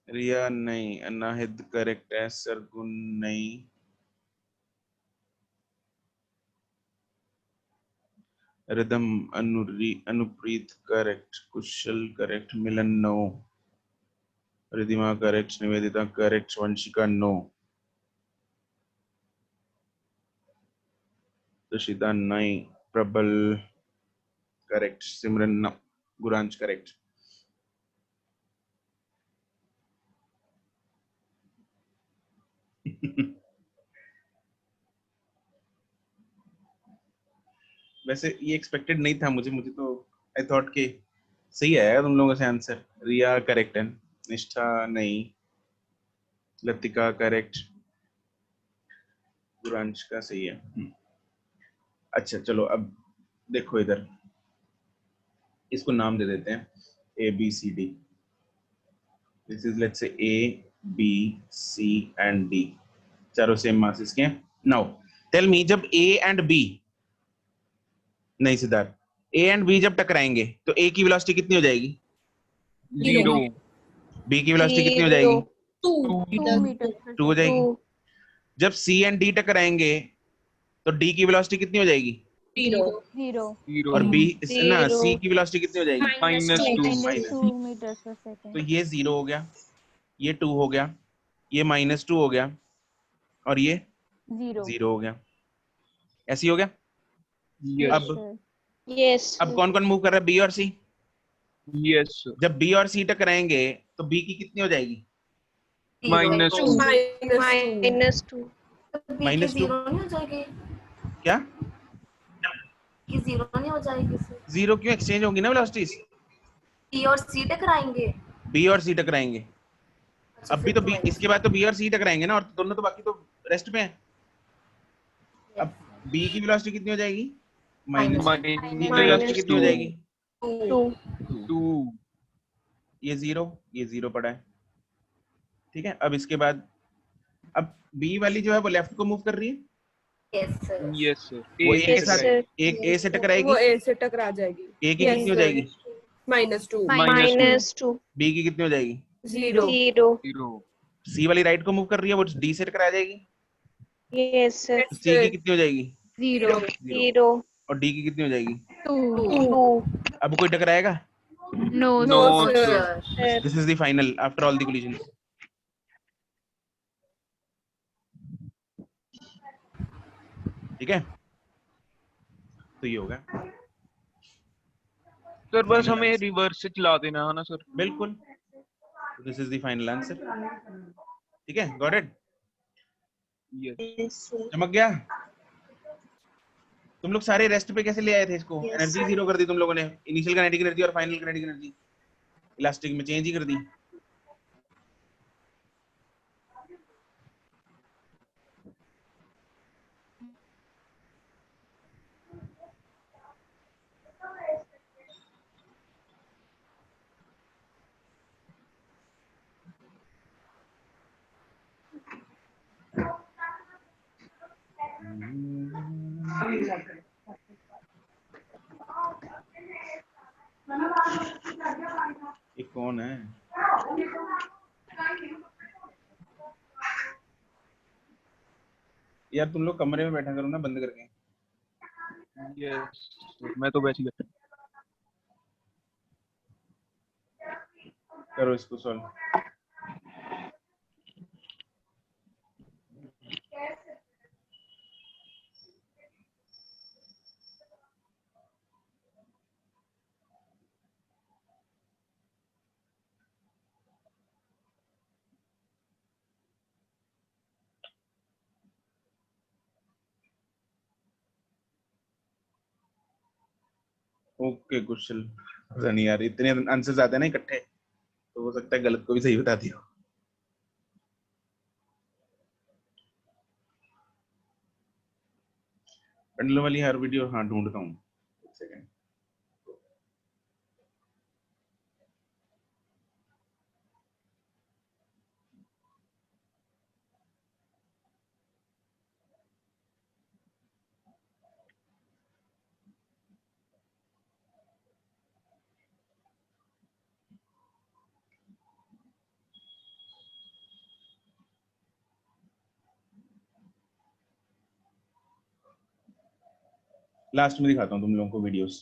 रिया नहीं, अनाहिद करेक्ट है, सरगुन नहीं, Ridham, Anupreet correct, Kushal correct, Milan no, Riddhima correct, Nivedita correct, Vanshika no, Tushita नहीं, Prabal correct, Simran no, Guransh correct. वैसे ये एक्सपेक्टेड नहीं था मुझे तो आई थॉट के सही आएगा तुम लोगों से आंसर। रिया करेक्ट है, निष्ठा नहीं, लतिका करेक्ट, गुरांश का सही है। अच्छा चलो अब देखो इधर, इसको नाम दे देते हैं ABCD। This is let's say ABC and D, चारों सेम मासेस के हैं। नाउ टेल मी, जब A एंड B, नहीं सिद्धार्थ, A एंड B जब टकराएंगे तो A की वेलोसिटी कितनी हो जाएगी? 0 B की वेलोसिटी कितनी हो जाएगी? 2 मीटर 2 हो जाएगी। जब C एंड D टकराएंगे तो D की वेलोसिटी कितनी हो जाएगी? 0 और B ना C की वेलोसिटी कितनी हो जाएगी? -2 मीटर पर तो सेकंड। ये 0 हो गया, ये 2 हो गया, ये -2 हो गया, और ये 0 हो गया। ऐसे ही हो गया। Yes. अब यस अब कौन कौन मूव कर रहा है? B और C। Yes sir. जब B और C टकराएंगे तो B की कितनी हो जाएगी? -2 -2 -2 जीरो नहीं हो जाएगी? क्या? कि जीरो नहीं हो जाएगी सर? 0 क्यों? एक्सचेंज होंगी ना वेलोसिटीज। B और C टकराएंगे। B और C टकराएंगे। अच्छा, अब भी फिर तो B, इसके बाद तो B और C टकराएंगे ना, और दोनों तो बाकी तो रेस्ट पे हैं। अब B की वेलोसिटी कितनी हो जाएगी? माइनस। C की वेलोसिटी कितनी हो जाएगी? 2 ये 0 पड़ा है, ठीक है। अब इसके बाद अब B वाली जो है वो लेफ्ट को मूव कर रही है, यस सर। Yes sir. वो A के Yes, साथ sir. एक A से टकराएगी, वो A से टकरा जाएगी। A की Yes, कितनी हो sir. जाएगी? -2 -2 -2 B की कितनी हो जाएगी? Zero. Zero. जीरो। सी वाली राइट को मूव कर रही है, वो डी से टकरा जाएगी, Yes, sir. तो सी की कितनी हो जाएगी? Zero. जीरो। Zero. और डी की कितनी हो जाएगी? Two. Two. अब कोई टकराएगा? No, No, No, sir. sir. This is the final after all the collisions. ठीक है, तो ये होगा सर बस Final हमें answer. रिवर्स से चला देना है ना सर। बिल्कुल, this is the final answer. ठीक है, got it? Yes. Yes, sir. चमक गया? तुम लोग सारे रेस्ट पे कैसे ले आए थे इसको? Yes, energy sir. जीरो कर दी तुम लोगों ने, इनिशियल काइनेटिक एनर्जी और फाइनल काइनेटिक एनर्जी इलास्टिक में चेंज ही कर दी। ये कौन है? यार तुम लोग कमरे में बैठा करो ना बंद करके। यस मैं तो वैसे ही बैठा। करो इसको सॉल्व। ओके कुशल, पता नहीं यार इतने आंसर्स आते हैं ना इकट्ठे, तो हो सकता है गलत को भी सही बता दिया हो। पेंडुलम वाली हर वीडियो, हाँ ढूंढता हूँ, एक सेकंड। लास्ट में दिखाता हूँ तुम लोगों को वीडियोस।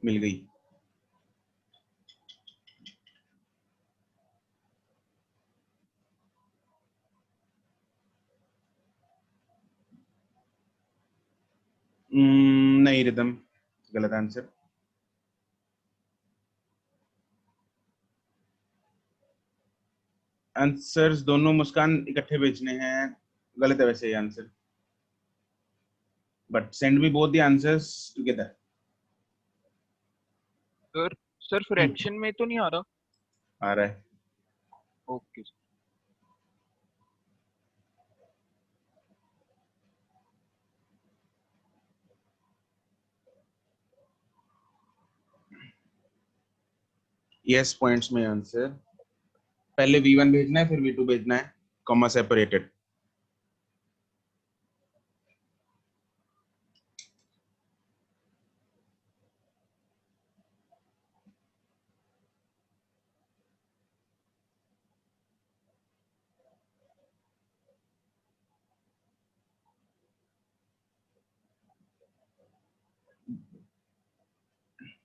मिल गई। नहीं रिदम, गलत आंसर। आंसर्स दोनों मुस्कान इकट्ठे भेजने हैं, गलत है वैसे ये answer, but send me both the answers together. Sir sir fraction में तो नहीं आ रहा? आ रहा है। ओके। यस पॉइंट्स में आंसर, पहले v1 भेजना है फिर v2 भेजना है, कॉमा सेपरेटेड।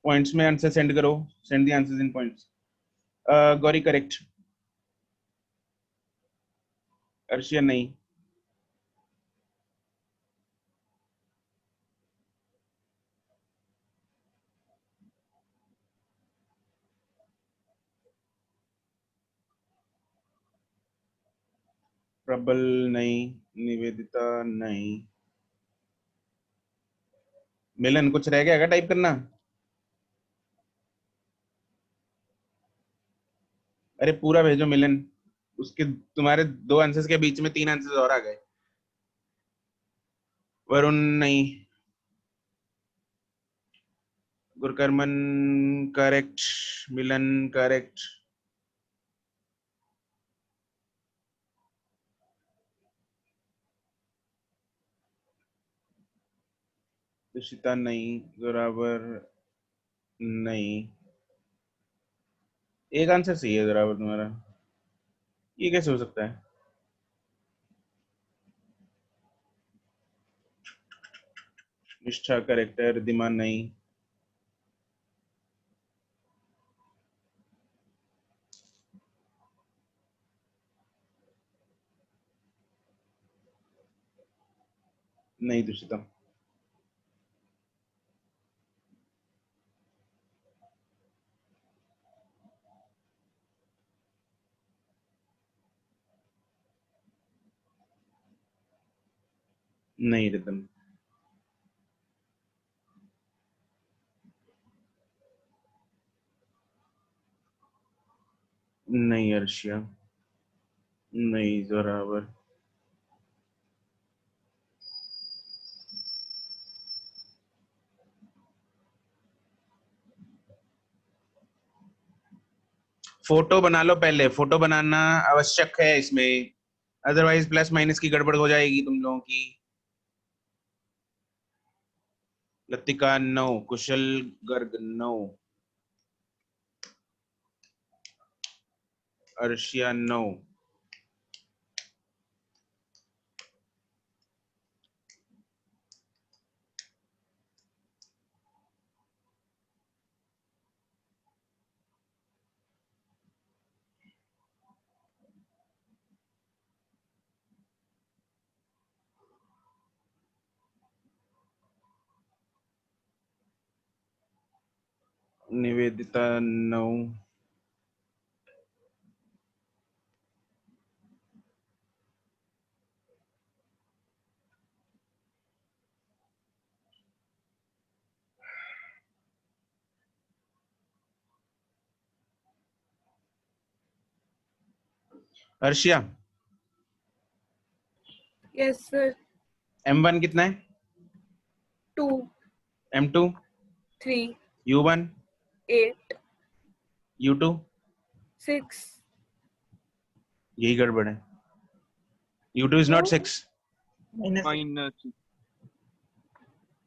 पॉइंट्स में आंसर सेंड करो, send the answers in points. Gauri correct, Arshia नहीं, प्रबल नहीं, निवेदिता नहीं, मिलन कुछ रह गया क्या टाइप करना? अरे पूरा भेजो मिलन, उसके तुम्हारे दो आंसर्स के बीच में तीन आंसर्स और आ गए। वरुण नहीं, गुरकर्मन करेक्ट, मिलन करेक्ट, तुषिता नहीं, जोरावर नहीं, एक आंसर सही है बराबर तुम्हारा। ये कैसे हो सकता है? निष्ठा करेक्ट है, रिद्धिमान नहीं। नहीं दुष्यता। नहीं रिदम। नहीं अर्शिया। नहीं जोरावर। फोटो बना लो पहले, फोटो बनाना आवश्यक है इसमें, अदरवाइज प्लस माइनस की गड़बड़ हो जाएगी तुम लोगों की। लतिका 9, कुशल Garg 9, Arshia 9। Nivedita 9। Arshia Yes, sir. M1 कितना है? 2, M2 3, U1 8, U2। 6. यही गड़बड़ है। U2 is not 6, minus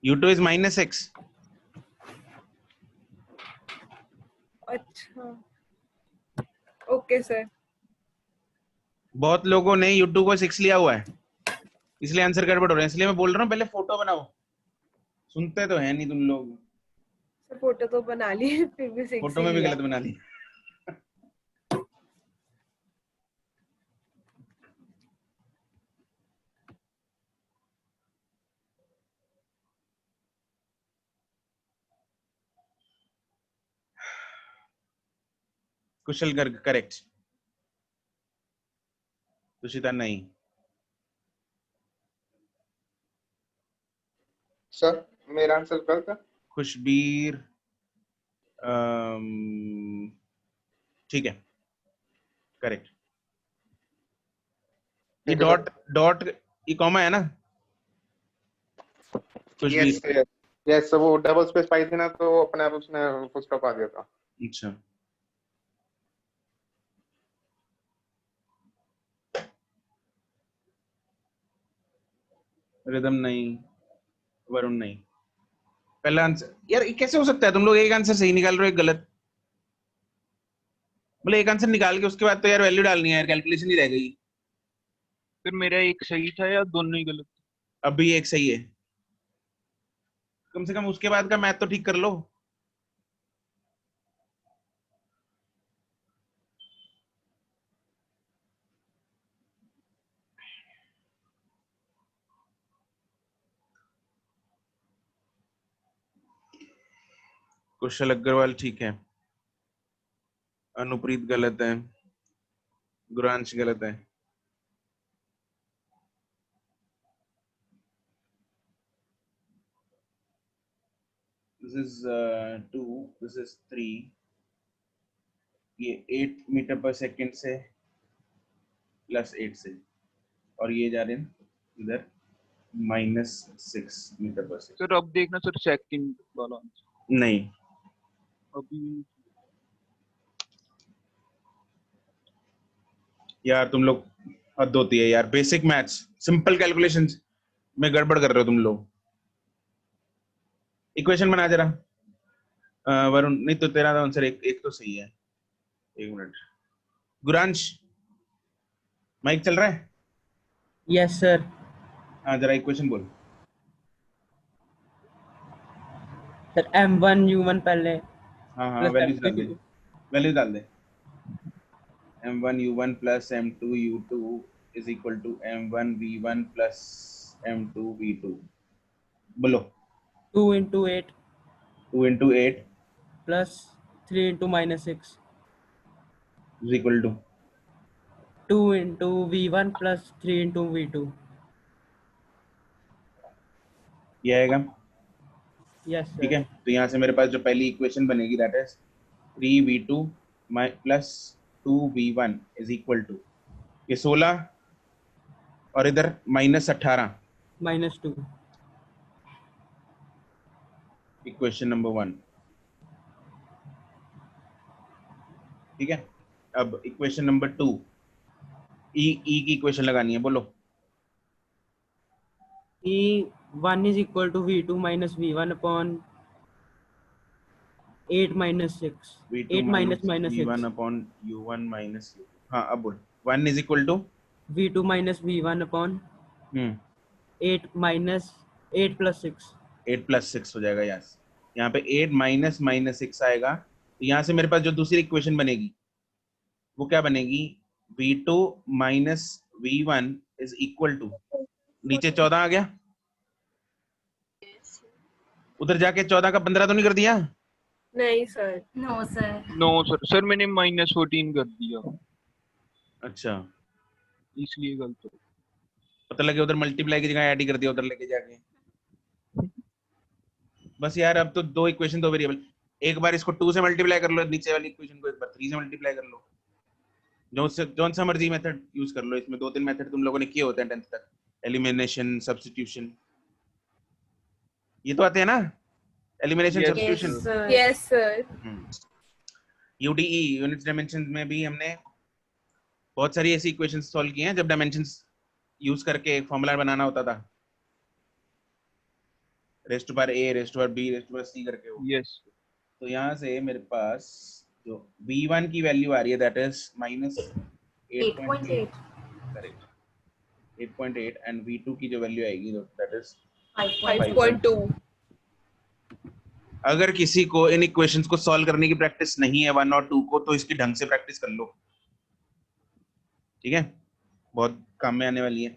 U2 is -6। अच्छा। Okay, sir. बहुत लोगों ने U2 को 6 लिया हुआ है, इसलिए आंसर गड़बड़ हो रहे हैं। इसलिए मैं बोल रहा हूँ पहले फोटो बनाओ। सुनते तो है नहीं तुम लोग। सर फोटो तो बना ली, फिर भी 6 फोटो ही में भी लिया। गलत बना ली। कुशल गर्ग करेक्ट। सुशिता नहीं। सर मेरा आंसर गलत है। खुशबीर ठीक है, करेक्ट। ये ठीक है डॉट डॉट ये कॉमा है ना खुशबीर? यस यस यस, वो डबल स्पेस पाई थी ना, तो अपने आप उसने फुल स्टॉप आ गया था। अच्छा, रिदम नहीं, वरुण नहीं। पहला आंसर यार ये कैसे हो सकता है? तुम लोग एक आंसर सही निकाल रहे हो, एक गलत। बोले एक आंसर निकाल के उसके बाद तो यार वैल्यू डालनी है यार, कैलकुलेशन ही रह गई। फिर मेरा एक सही था या दोनों ही गलत? अब भी एक सही है, कम से कम उसके बाद का मैथ तो ठीक कर लो। कुशल अग्रवाल ठीक है, अनुप्रीत गलत है, गुरांश गलत है। This is 2, this is 3, ये 8 मीटर पर सेकंड से +8 से, और ये जा रहे हैं इधर -6 मीटर पर सेकंड। सर अब देखना सर सेकंड वाला आंसर नहीं, अभी। यार तुम लोग हद होती है यार, बेसिक मैथ्स सिंपल कैलकुलेशंस में गड़बड़ कर रहे हो तुम लोग। इक्वेशन बना जरा। वरुण नहीं तो तेरा आंसर एक तो सही है। एक मिनट गुरांश माइक चल रहा है? Yes sir. हाँ जरा इक्वेशन बोल। सर m1u1 पहले हाँ हाँ प्लस वैल्यूज डाल दे, m2 वैल्यूज डाल दे। m1u1 plus m2u2 is equal to m1v1 plus m2v2। बोलो। 2 into 8 2 into 8 plus 3 into minus 6 is equal to 2 into v1 plus 3 into v2। ये आएगा। यस ठीक है सर। तो यहाँ से मेरे पास जो पहली इक्वेशन बनेगी that is 3v2 plus 2v1 is equal to ये 16 और इधर -18। -2। Equation number 1। ठीक है अब इक्वेशन नंबर 2 ई की इक्वेशन लगानी है, बोलो। E1 is equal to v2 minus v1 upon 8 minus 6 v2 8 minus minus v1 6 upon u1 minus u। हाँ अब बोल 1 is equal to v2 minus v1 upon 8 minus 8 plus 6 8 plus 6 हो जाएगा। यस यहाँ पे 8 माइनस माइनस 6 आएगा तो यहाँ से मेरे पास जो दूसरी इक्वेशन बनेगी वो क्या बनेगी v2 minus v1 is equal to नीचे 14 आ गया, उधर जाके 14 का 15 तो नहीं कर दिया? नहीं sir. No sir. No sir, sir मैंने -14 कर दिया, अच्छा इसलिए गलत हो। पता लगे उधर मल्टीप्लाई की जगह ऐड ही कर दिया उधर लेके जाके। बस यार अब तो दो इक्वेशन दो वेरिएबल, एक बार इसको 2 से मल्टीप्लाई कर लो, नीचे वाली इक्वेशन को एक बार 3 से मल्टीप्लाई कर लो, जौन सा मर्जी मेथड यूज कर लो। इसमें 2-3 मेथड तुम लोगों ने किए होते हैं 10th तक, एलिमिनेशन, सब्स्टिट्यूशन, ये तो आते हैं ना, elimination, Yes, substitution. Sir. Yes sir. यूडीई यूनिट डायमेंशन में भी हमने बहुत सारी ऐसी इक्वेशंस सॉल्व की हैं जब डायमेंशंस यूज करके एक फॉर्मूला बनाना होता था, raised to power A, raised to power B, raised to power C करके वो। यस तो यहाँ से मेरे पास जो v1 की वैल्यू आ रही है that is -8.8, 8.8 correct 8.8 and v2 की जो वैल्यू आएगी दैट इज 5.2। अगर किसी को इन इक्वेशंस को सॉल्व करने की प्रैक्टिस नहीं है 1 और 2 को, तो इसकी ढंग से प्रैक्टिस कर लो, ठीक है, बहुत काम में आने वाली है।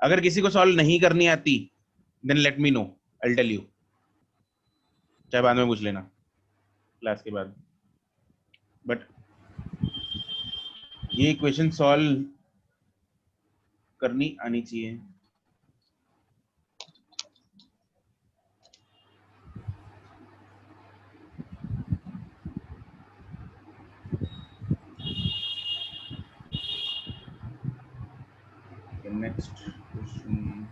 अगर किसी को सॉल्व नहीं करनी आती then let me know, I will tell you, चाहे बाद में पूछ लेना क्लास के बाद, बट ये इक्वेशन सॉल्व करनी आनी चाहिए। नेक्स्ट क्वेश्चन,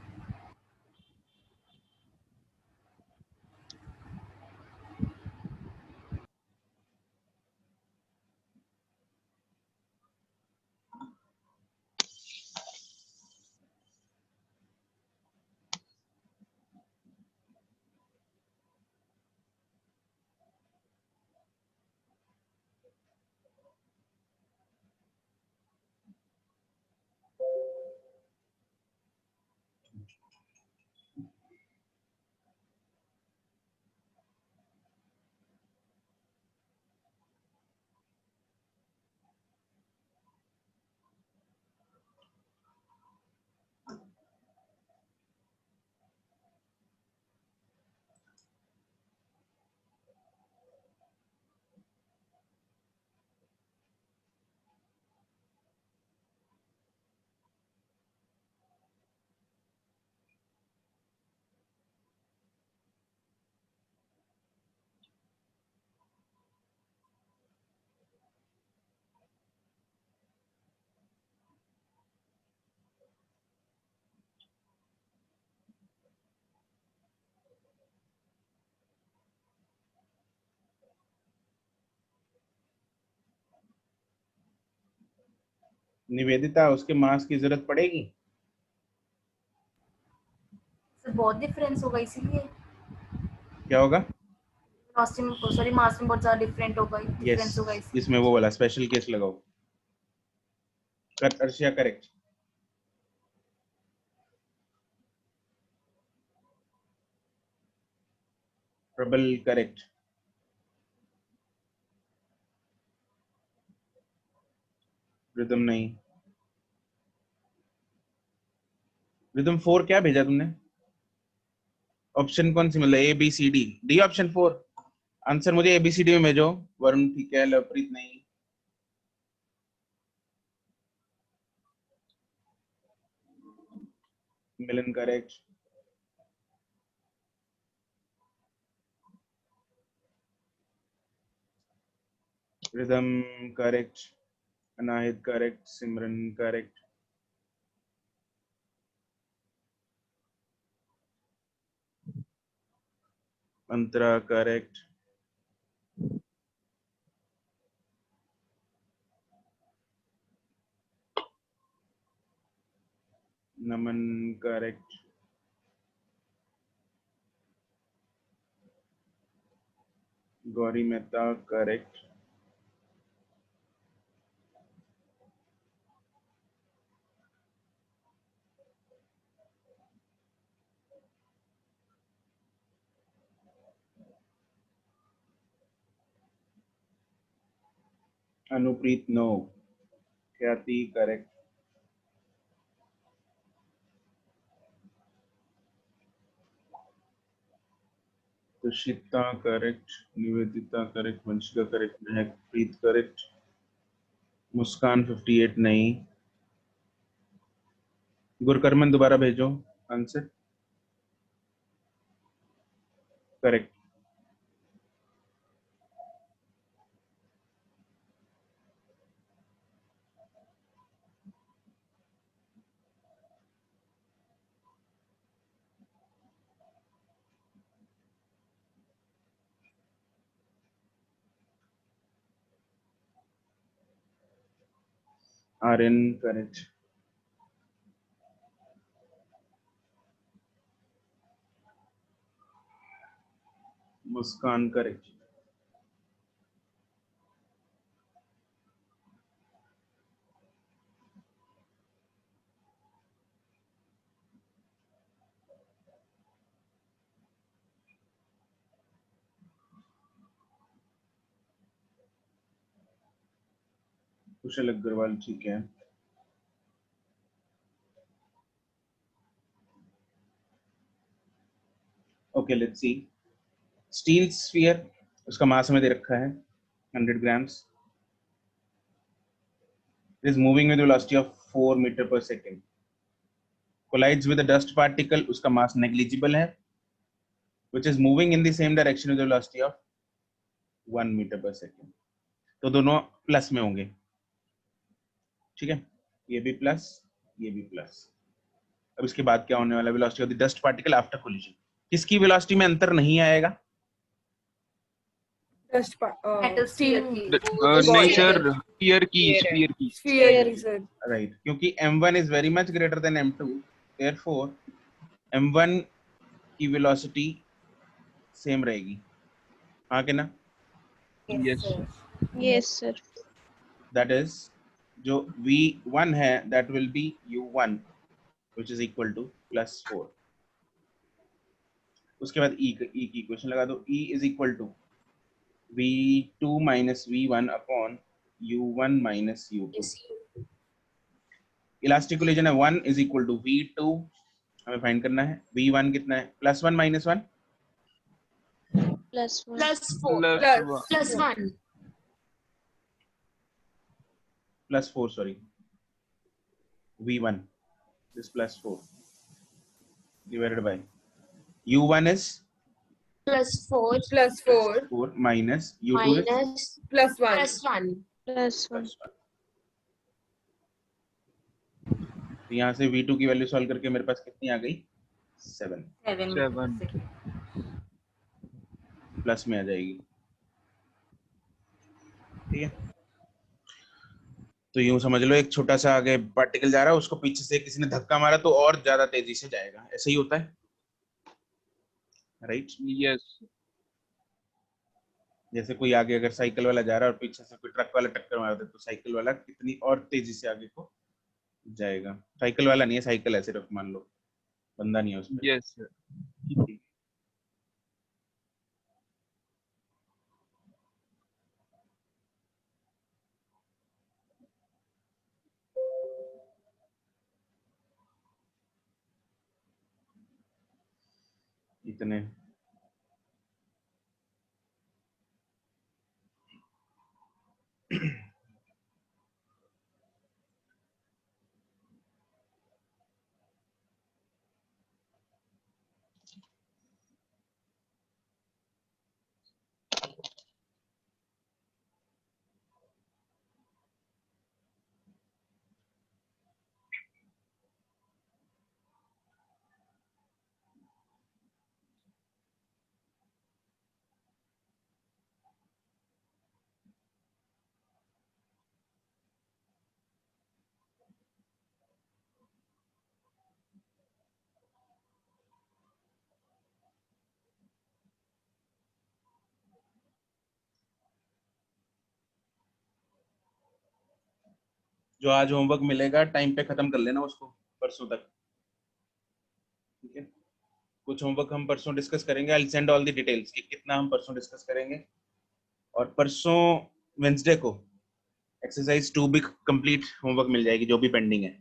निवेदिता उसके मास की जरूरत पड़ेगी? सर बहुत डिफरेंस होगा इसीलिए। क्या होगा? वेलोसिटी में सॉरी मास में बहुत ज्यादा डिफरेंस होगा यस, इसमें वो वाला स्पेशल केस लगाओ। अर्शिया करेक्ट। प्रबल करेक्ट। रिदम नहीं। रिदम 4 क्या भेजा तुमने? ऑप्शन कौन सी मतलब A B C D? D option 4 answer मुझे ए बी सी डी में भेजो। वरुण ठीक है, लवप्रीत नहीं। Milan correct. Ridham correct. Anahit correct. Simran correct. Antara correct. Naman correct. Gauri Mehta correct. Anupreet no. Khyati correct. Tushita correct. Nivedita correct. Vanshika correct. Mehakpreet correct. Muskan 58 नहीं। गुरकर्मन दोबारा भेजो answer. Correct. Aryan correct. Muskan correct. Kushal Agarwal ठीक है। Okay let's see. Steel sphere, उसका मास हमें दे रखा है 100 grams. It is moving with velocity of 4 meter per second. Collides with a dust particle, उसका मास negligible है, which is moving in the same direction with the velocity of 1 meter per second. तो दोनों plus में होंगे, ठीक है? ये भी प्लस, ये भी प्लस। अब इसके बाद क्या होने वाला है? Velocity of the dust particle after collision. किसकी वेलोसिटी में अंतर नहीं आएगा? नहीं सर, स्फीयर की सर। राइट, क्योंकि m1 is very much greater than m2, therefore m1 की वेलोसिटी सेम रहेगी। हाँ कि ना? Yes, sir. That is जो v1 है that will be u1 which is equal to +4। उसके बाद e की इक्वेशन लगा दो। e is equal to v2 minus v1 upon u1 minus u2। Elastic collision है 1 is equal to v2, हमें find करना है। v1 कितना है? +1 minus 1 +1. +4 sorry, v1 is +4 divided by u1 is +4 minus u2 is +1. +1। तो यहाँ से v2 की वैल्यू सॉल्व करके मेरे पास कितनी आ गई? 7 प्लस में आ जाएगी, ठीक है? तो यूं समझ लो एक छोटा सा आगे पार्टिकल जा रहा है, उसको पीछे से किसी ने धक्का मारा तो और ज्यादा तेजी से जाएगा। ऐसा ही होता है, राइट? यस। जैसे कोई आगे अगर साइकिल वाला जा रहा है और पीछे से कोई ट्रक वाला टक्कर मार दे तो साइकिल वाला कितनी और तेजी से आगे को जाएगा। साइकिल वाला नहीं है, साइकिल है सिर्फ, मान लो बंदा नहीं है उस पर। Yes sir. इतने जो आज होमवर्क मिलेगा टाइम पे खत्म कर लेना उसको, परसों तक, ठीक है। कुछ होमवर्क हम परसों डिस्कस करेंगे, I send all the details कि कितना हम परसों डिस्कस करेंगे। और परसों वेंसडे को एक्सरसाइज 2 भी कंप्लीट होमवर्क मिल जाएगी जो भी पेंडिंग है।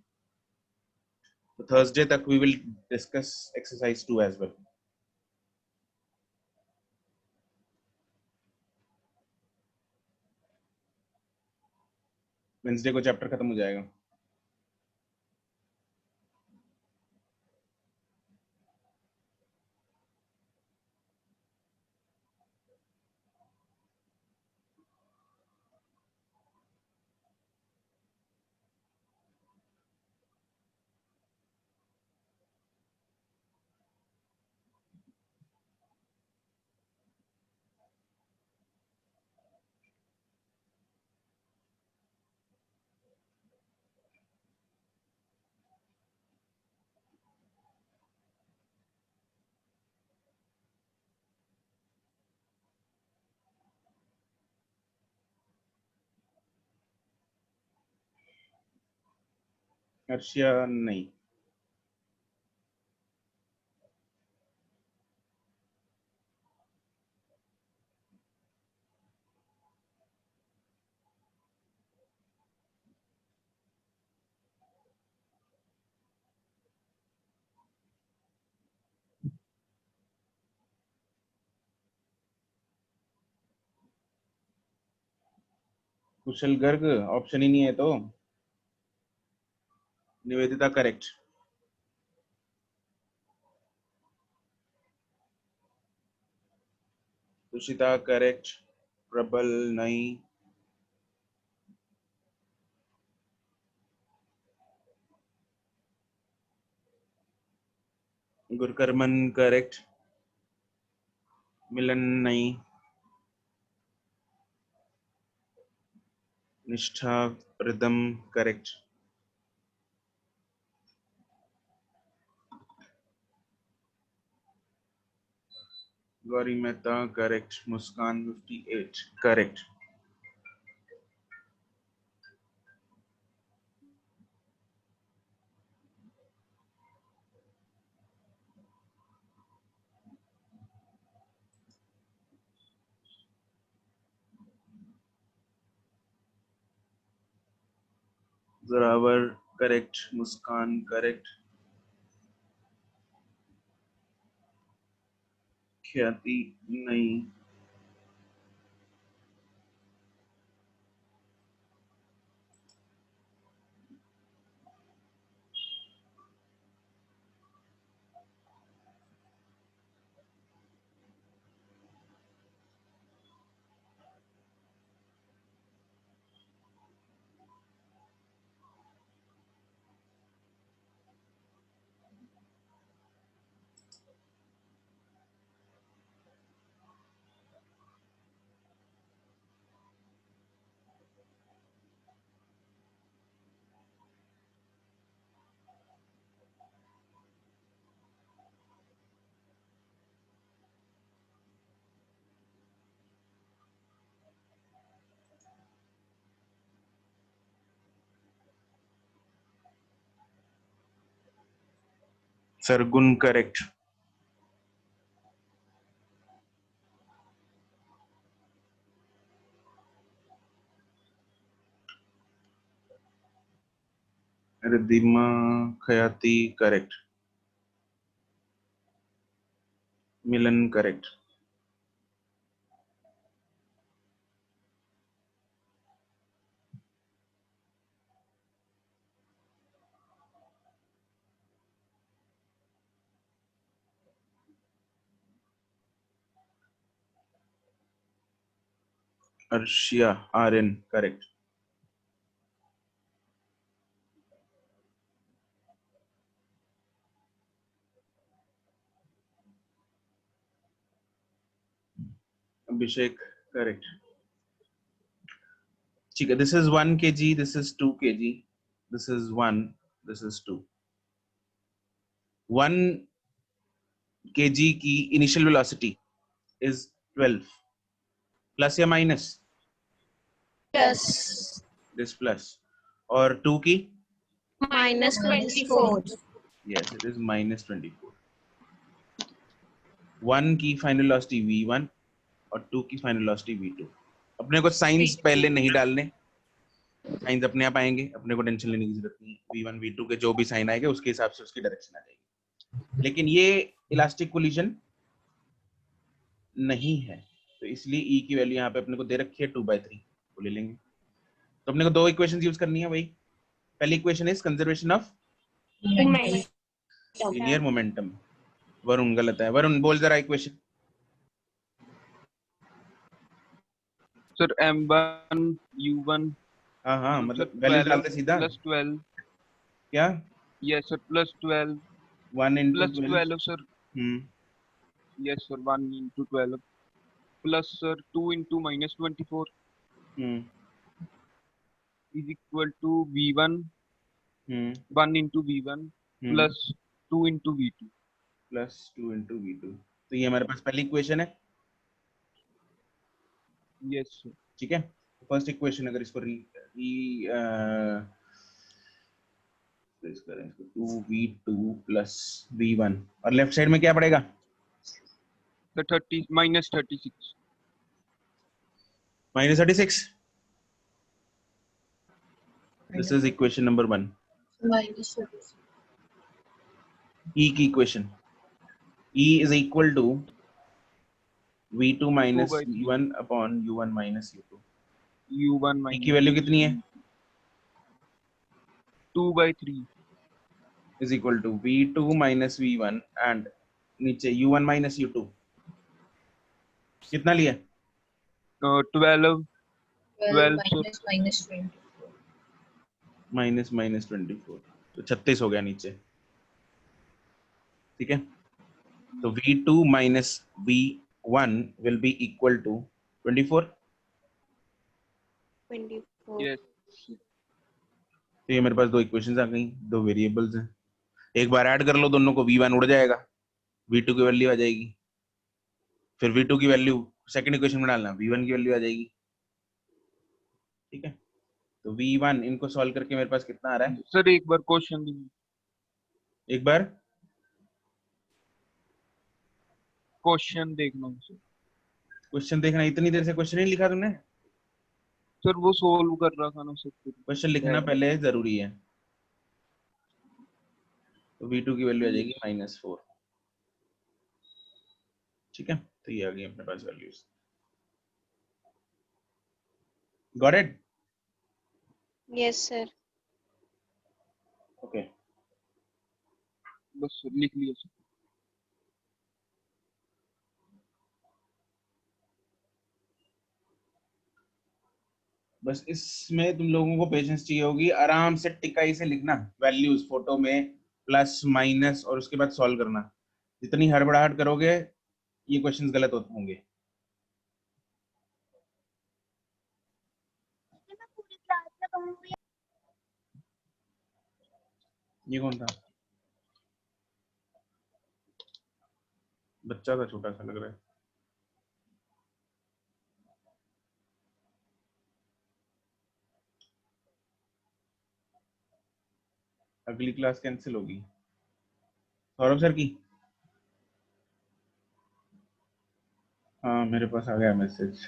तो थर्सडे तक we will discuss exercise 2 as well. Wednesday को चैप्टर खत्म हो जाएगा। अर्शिया नहीं। कुशल गर्ग ऑप्शन ही नहीं है तो। निवेदिता करेक्ट। सुशिता करेक्ट। प्रबल नहीं। गुरकर्मन करेक्ट। मिलन नहीं। निष्ठा Padma correct. Gauri Mehta correct. Muskan 58 correct. Zoravar correct. Muskan correct. ख्याति नहीं। सरगुन करेक्ट. रिद्धिमा खयाती करेक्ट. मिलन करेक्ट. अर्शिया आर्यन करेक्ट. अभिषेक करेक्ट. ठीक है. This is 1 kg, this is 2 kg, this is 1, this is 2. 1 kg की इनिशियल वेलोसिटी इज 12 प्लस या माइनस. Plus. This plus. और 2 की Minus 24. yes it is minus 24. 1 की final velocity v1 और 2 की final velocity v2. अपने को साइंस पहले नहीं डालने, साइंस अपने आप आएंगे, अपने को टेंशन लेने की जरूरत नहीं. v1 v2 के जो भी साइन आएंगे उसके हिसाब से उसकी डायरेक्शन आ जाएगी. लेकिन ये इलास्टिक कोलिजन नहीं है, तो इसलिए e की वैल्यू यहाँ पे अपने को दे रखी है 2/3, वो ले लेंगे. तो अपने को दो इक्वेशंस यूज करनी है भाई. पहली equation is conservation of linear momentum. Varun गलत है. वरुण बोल जरा इक्वेशन. सर m1 u1 हाँ मतलब वैल्यू डालते सीधा. प्लस 12. क्या? Yes sir plus 12 1 into plus 12. 12 sir. Hmm. Yes sir 1 into 12 plus sir 2 into minus 24 is equal to v1 1 into v1 plus 2 into v2 plus 2 into v2. तो ये हमारे पास पहली equation है. Yes sir. ठीक है. फर्स्ट इक्वेशन अगर इसको करें इसको 2v2 प्लस v1 और लेफ्ट साइड में क्या पड़ेगा? The 30 minus 36. Minus 36. This is equation number 1. Minus 36. E की equation. E is equal to v2 minus 2/3. v1 upon u1 minus u2. u1 E minus की वैल्यू कितनी है? 2/3 is equal to v2 minus v1 and नीचे u1 minus u2. कितना लिया? 12 minus minus 20. Minus minus 24, तो 36 हो गया नीचे. ठीक है. तो v2 minus v1 will be equal to 24. 24. yes तो ये मेरे पास दो इक्वेशंस आ गई, दो वेरिएबल्स हैं. एक बार ऐड कर लो दोनों को, v1 उड़ जाएगा, v2 की वैल्यू आ जाएगी. फिर v2 की वैल्यू सेकंड इक्वेशन में डालना, v1 की वैल्यू आ जाएगी. ठीक है. तो v1 इनको सॉल्व करके मेरे पास कितना आ रहा है? सर एक बार क्वेश्चन दीजिए. एक बार क्वेश्चन देखना सर. क्वेश्चन देखना. इतनी देर से क्वेश्चन नहीं लिखा तुमने? सर वो सोल्व कर रहा था ना सर. क्वेश्चन लिखना पहले जरूरी है. तो v2 की वैल्यू आ जाएगी -4. ठीक है. तो ये आ गई अपने पास values. Got it? Yes, sir. Okay. बस लिख लिया सर. बस इसमें तुम लोगों को पेशेंस चाहिए होगी. आराम से टिकाई से लिखना वैल्यूज फोटो में, प्लस माइनस, और उसके बाद सॉल्व करना. जितनी हड़बड़ाहट करोगे ये क्वेश्चंस गलत होते होंगे. ये कौन था? बच्चा था, छोटा सा लग रहा है. अगली क्लास कैंसिल होगी. सौरभ सर की? हाँ मेरे पास आ गया मैसेज।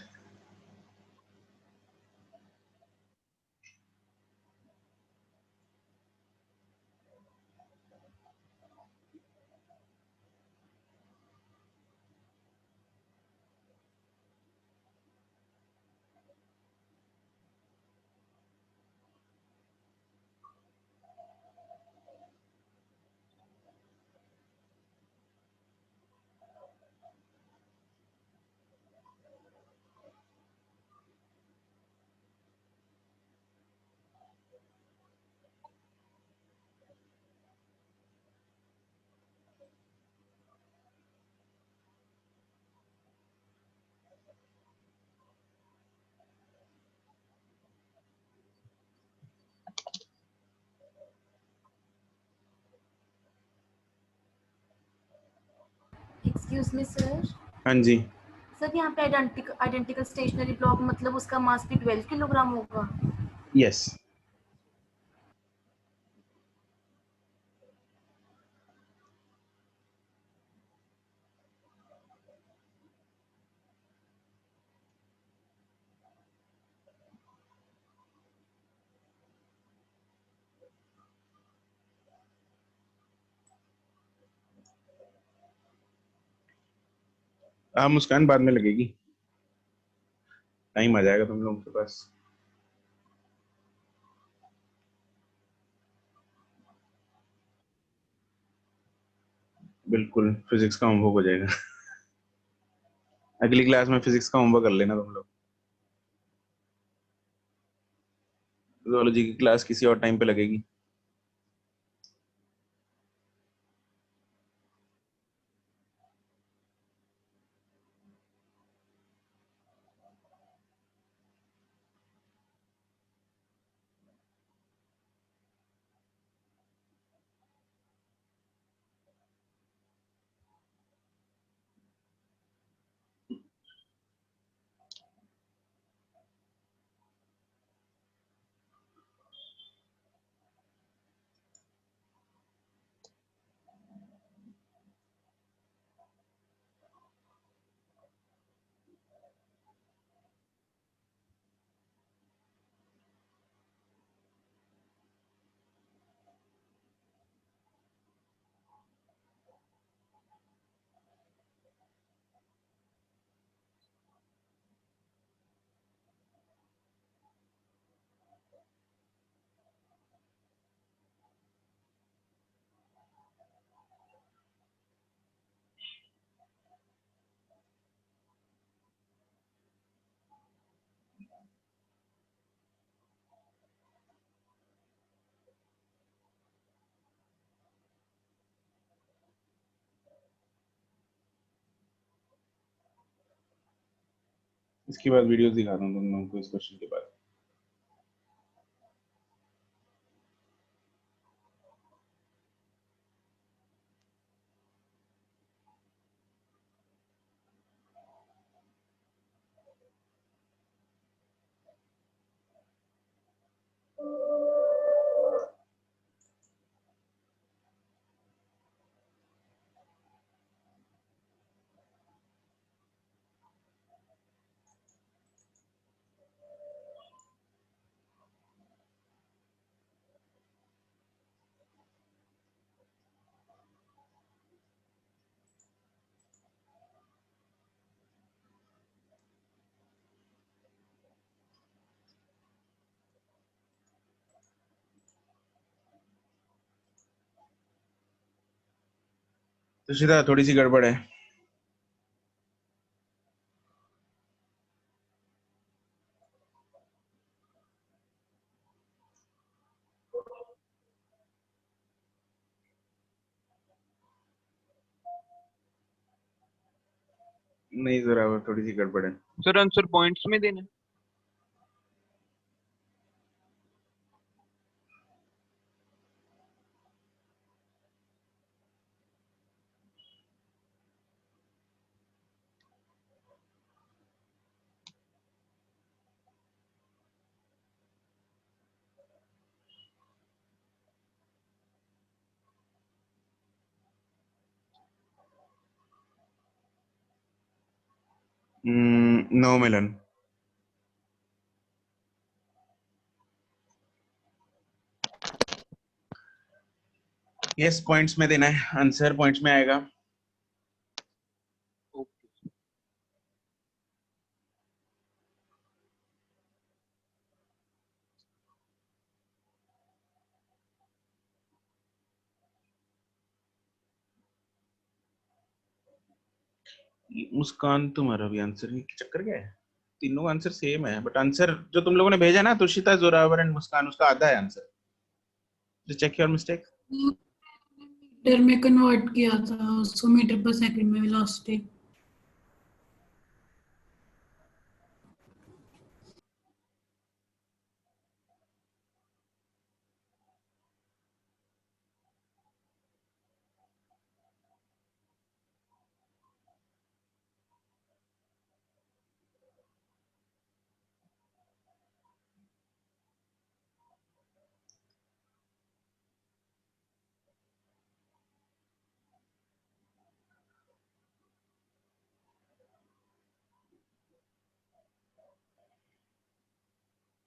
Excuse me sir. हाँ जी। सर यहाँ पे आइडेंटिकल स्टेशनरी ब्लॉक मतलब उसका मास भी 12 किलोग्राम होगा। यस। मुस्कान बाद में लगेगी, टाइम आ जाएगा तुम लोगों के पास। बिल्कुल फिजिक्स का होमवर्क हो जाएगा। अगली क्लास में फिजिक्स का होमवर्क कर लेना तुम लोग। जूलॉजी की क्लास किसी और टाइम पे लगेगी। इसके बाद वीडियोस दिखा रहा हूँ तुम लोगों को इस क्वेश्चन के बाद। तो सीधा थोड़ी सी गड़बड़ है। नहीं जरा थोड़ी सी गड़बड़ है। सर आंसर पॉइंट्स में देना है? नो मिलन। यस, पॉइंट्स में देना है आंसर, पॉइंट्स में आएगा। मुस्कान तुम्हारा भी आंसर है, चक्कर क्या है? तीनों आंसर सेम है, बट आंसर जो तुम लोगों ने भेजा ना, तुषिता, जोरावर एंड मुस्कान, उसका आधा है answer. Just check your mistake. Metre में कन्वर्ट किया था उसको मीटर पर सेकंड में वेलोसिटी।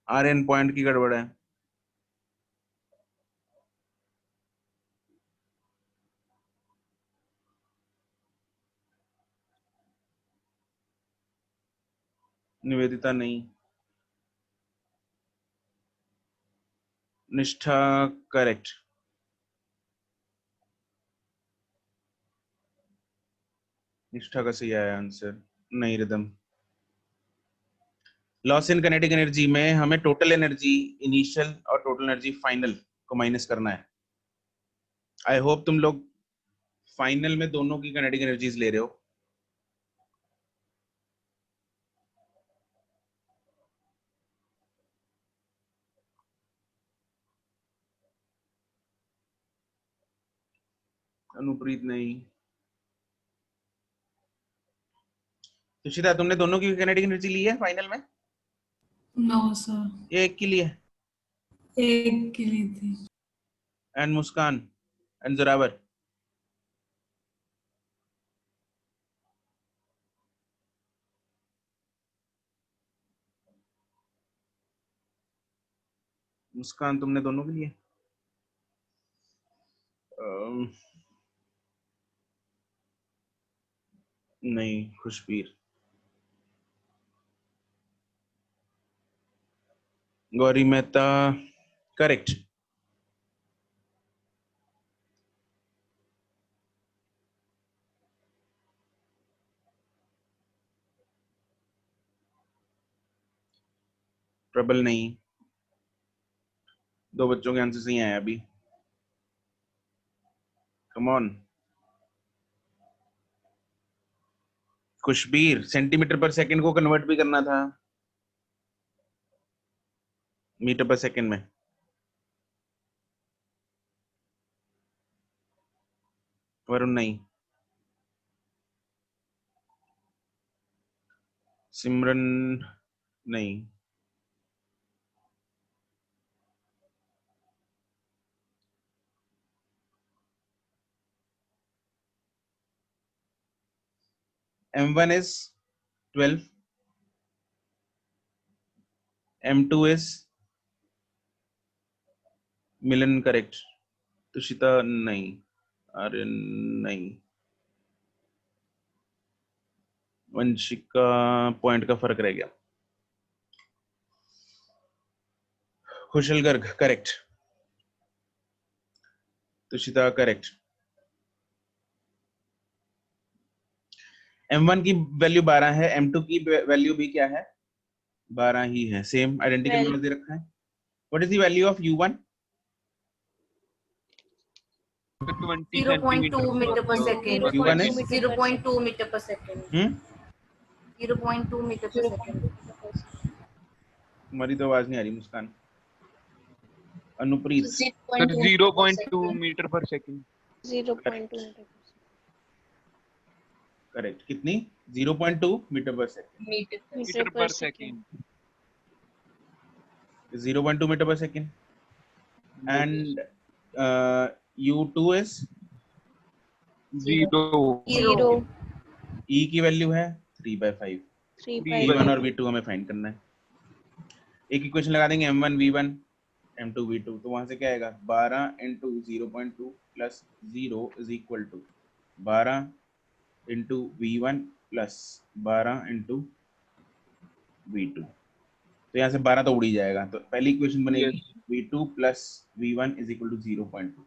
आर्यन पॉइंट की गड़बड़ है। निवेदिता नहीं। निष्ठा करेक्ट। निष्ठा का सही आया आंसर। नहीं, rhythm. Loss in kinetic energy में हमें टोटल एनर्जी इनिशियल और टोटल एनर्जी फाइनल को माइनस करना है। आई होप तुम लोग फाइनल में दोनों की काइनेटिक एनर्जीज ले रहे हो। अनुप्रीत नहीं। सुशिता, तुमने दोनों की काइनेटिक एनर्जी ली है फाइनल में? नो सर, ये एक की लिए? एक के लिए थी। And Muskan and Zoravar? मुस्कान, तुमने दोनों के लिए? नहीं, खुशबीर। गौरी मेहता करेक्ट। प्रबल नहीं। दो बच्चों के आंसर सही आए अभी। Come on. खुशबीर, सेंटीमीटर पर सेकंड को कन्वर्ट भी करना था मीटर पर सेकंड में। वरुण नहीं। सिमरन नहीं। M1 is 12, M2 is Milan correct. Tushita नहीं। आर्यन नहीं। वंशिका पॉइंट का फर्क रह गया। Kushal Garg correct. Tushita correct. M1 की वैल्यू 12 है, M2 की वैल्यू भी क्या है? 12 ही है। सेम आइडेंटिकल मास दे रखा है। What is the value of U1? 0.2 metre per second. U1 is 0.2 metre per second. 0.2 metre per second. तुम्हारी तो आवाज नहीं आ रही मुस्कान। अनुप्रीत 0.2 मीटर पर सेकंड। 0.2 metre correct. कितनी? 0.2 मीटर पर सेकंड। मीटर पर सेकंड। 0.2 मीटर पर second. And U2 is 0। Zero. E की वैल्यू है 3/5। V1 और V2 हमें फाइंड करना है। एक इक्वेशन लगा देंगे m1 v1 m2 v2, तो वहां से क्या आएगा 12 into 0.2 plus 0 is equal to 12 into v1 plus 12 into v2। तो यहाँ से 12 तो उड़ ही जाएगा, तो पहली इक्वेशन बनेगी v2 plus v1 is equal to 0.2,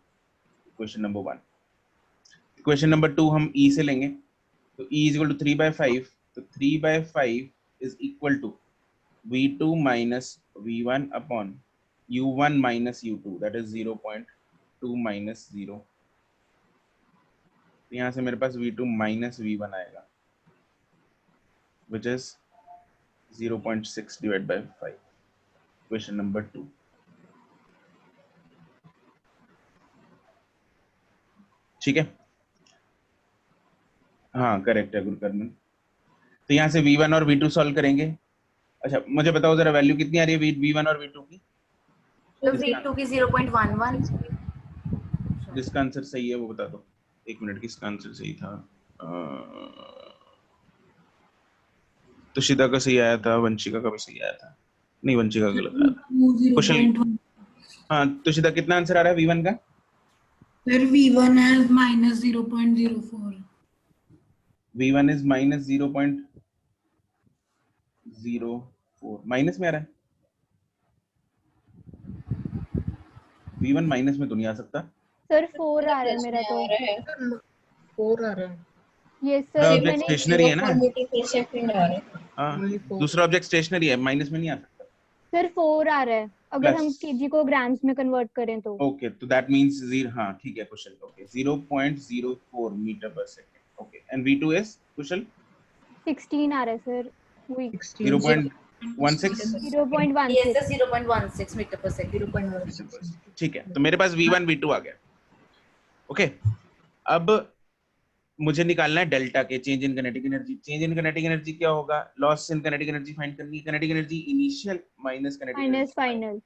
equation number 1। Equation number 2 हम e से लेंगे, तो e इज इक्वल टू 3/5, तो 3/5 is equal to v2 minus v1 upon u1 minus u2, that is 0.2 minus 0। यहाँ से मेरे पास v2 माइनस v1 आएगा, which is 0.6 divide by 5, question number 2। ठीक है, हाँ करेक्ट है गुरकर्णन। तो यहाँ से v1 और v2 सॉल्व करेंगे। अच्छा मुझे बताओ जरा वैल्यू कितनी आ रही है v1 और v2 की? तो V2 की 0.11। जिसका आंसर सही है वो बता दो। एक मिनट, किसका आंसर सही था? तुशिता का सही आया था, वंशिका का भी सही आया था। नहीं, वंशिका का गलत आया था। कुशल, हाँ तुशिता कितना आंसर आ रहा है v1 का? फिर V1 है -0.04। v1 इज माइनस 0.04, माइनस में आ रहा है। v1 माइनस में तो नहीं आ सकता सर 4 आ रहा है मेरा तो। 4 आ रहा है। यस दूसरा सर, ऑब्जेक्ट स्टेशनरी है ना? 0.84 सेकंड आ रहा है। हाँ दूसरा ऑब्जेक्ट स्टेशनरी है, माइनस में नहीं आ सकता। सर 4 आ रहा है अगर हम केजी को ग्राम्स में कन्वर्ट करें तो। ओके, तो दैट मींस 0, हाँ ठीक है कुशल, ओके 0.04 मीटर पर second. Okay, and v2 is Kushal 16 आ रहा है सर, वही 0.16। 0.16। Yes, sir, 0.16 मीटर पर सेकंड। ठीक है, तो मेरे पास v1 v2 आ गया। ओके, अब मुझे निकालना है डेल्टा के, change in kinetic energy. Change in kinetic energy क्या होगा? Loss in kinetic energy find करनी है। Kinetic energy initial minus kinetic energy final.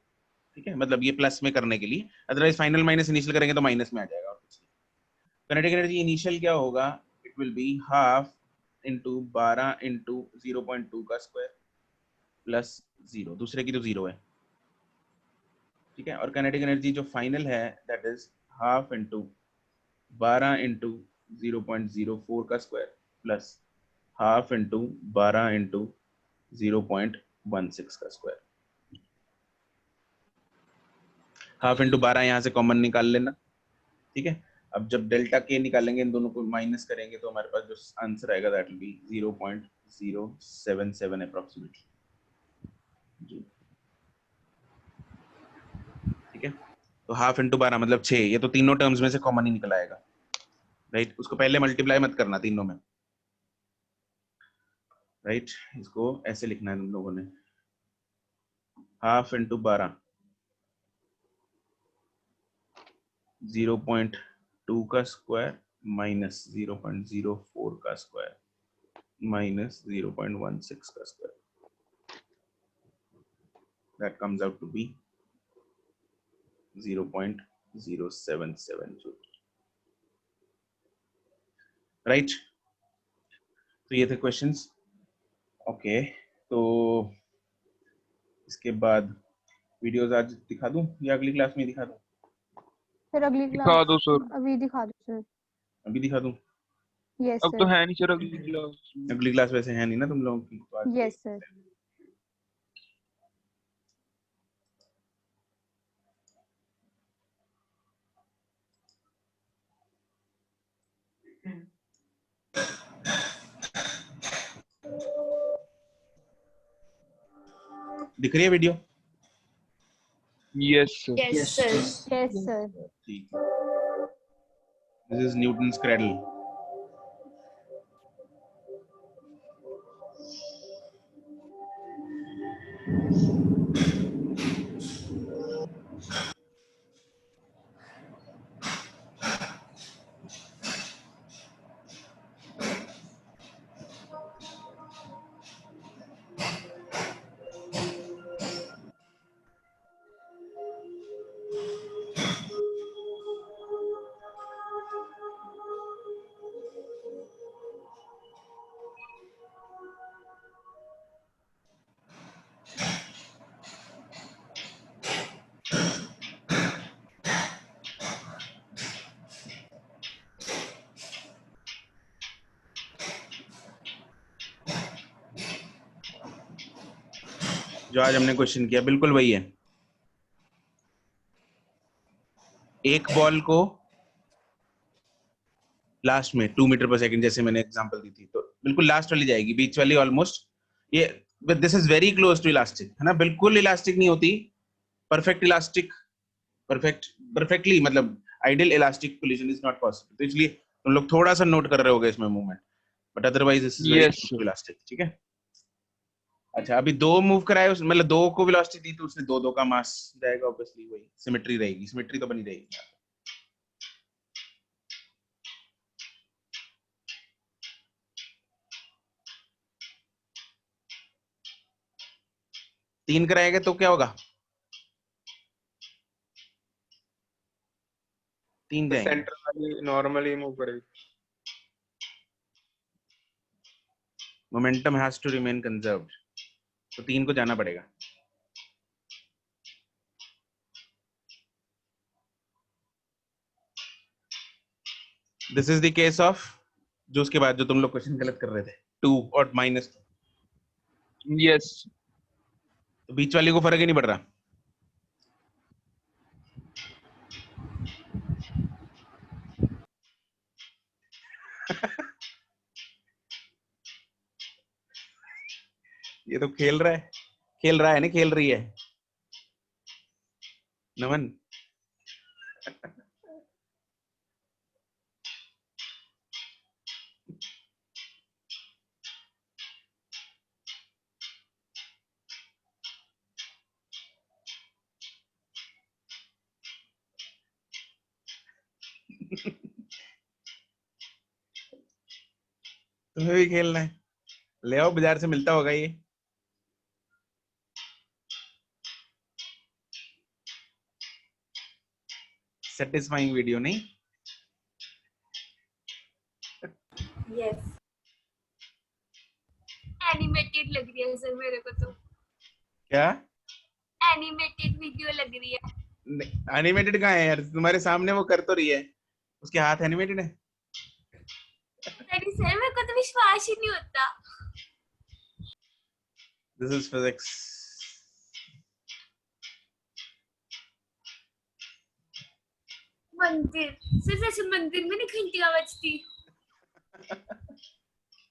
ठीक है, मतलब ये प्लस में करने के लिए, अदरवाइज फाइनल माइनस इनिशियल करेंगे तो माइनस में आ जाएगा और कुछ नहीं। काइनेटिक एनर्जी इनिशियल क्या होगा? It will be half into 12 into 0.2 का स्क्वायर प्लस 0, दूसरे की तो 0 है। ठीक है, और काइनेटिक एनर्जी जो फाइनल है that is half into 12 into 0.04 का square plus half into 12 into 0.16 का स्क्वायर। हाफ इंटू 12 यहाँ से कॉमन निकाल लेना। ठीक है, अब जब डेल्टा के निकालेंगे, इन दोनों को माइनस करेंगे तो हमारे पास जो आंसर आएगा दैट विल बी 0.077 अप्रोक्सीमेटली। ठीक है, तो हाफ इंटू 12 मतलब 6, ये तो तीनों टर्म्स में से कॉमन ही निकल आएगा, राइट? उसको पहले मल्टीप्लाई मत करना तीनों में, राइट? इसको ऐसे लिखना है तुम लोगों ने, हाफ इंटू 12 0.2 का स्क्वायर माइनस 0.04 का स्क्वायर माइनस 0.16 का square, that comes out to be 0.077 joule, right? तो ये थे क्वेश्चंस। ओके, तो इसके बाद वीडियोस आज दिखा दूं या अगली क्लास में दिखा दूं? सर अगली दिखा क्लास दो सर। अभी दिखा दो सर। अभी दिखा दूं? यस अब तो सर। है नहीं सर अगली क्लास। अगली क्लास वैसे है नहीं ना तुम लोगों की, तो आज यस सर। दिख रही है video? Yes sir. Yes, sir. Yes sir. ठीक, दिस इज न्यूटन्स क्रैडल। जो आज हमने क्वेश्चन किया बिल्कुल वही है। एक बॉल को लास्ट में 2 मीटर पर सेकंड, जैसे मैंने एग्जांपल दी थी, तो बिल्कुल लास्ट वाली जाएगी, बीच वाली ऑलमोस्ट ये, but this is very close to elastic, है ना, बिल्कुल इलास्टिक नहीं होती, परफेक्ट इलास्टिक, परफेक्टली मतलब ideal elastic collision is not possible. तो इसलिए तुम लोग थोड़ा सा नोट कर रहे होगे इसमें movement, but otherwise this is very Yes. Elastic. ठीक है, अच्छा अभी 2 मूव कराए मतलब 2 को वेलोसिटी दी तो उसने 2 का मास जाएगा, ऑब्वियसली वही सिमेट्री रहेगी, सिमेट्री तो बनी रहेगी। 3 कराएगा तो क्या होगा, 3 तो जाएंगे। सेंटर वाली नॉर्मली मूव करेगी। Momentum has to remain conserved, तो 3 को जाना पड़ेगा। This is the case of जो उसके बाद जो तुम लोग क्वेश्चन गलत कर रहे थे, 2 और -2, Yes. तो बीच वाली को फर्क ही नहीं पड़ रहा। ये तो खेल रहा है, खेल रहा है ना, खेल रही है नमन। तुम्हें भी खेलना है, ले आओ, बाजार से मिलता होगा ये। सेटिस्फाइंग वीडियो नहीं? यस, एनिमेटेड लग रही है सर मेरे को तो। क्या एनिमेटेड वीडियो लग रही है। एनिमेटेड कहाँ है यार, तुम्हारे सामने वो कर तो रही है, उसके हाथ एनिमेटेड है। अरे सर मेरे को तो विश्वास ही नहीं होता। This is physics. मंदिर सर, जैसे मंदिर में नहीं घंटियां बजती,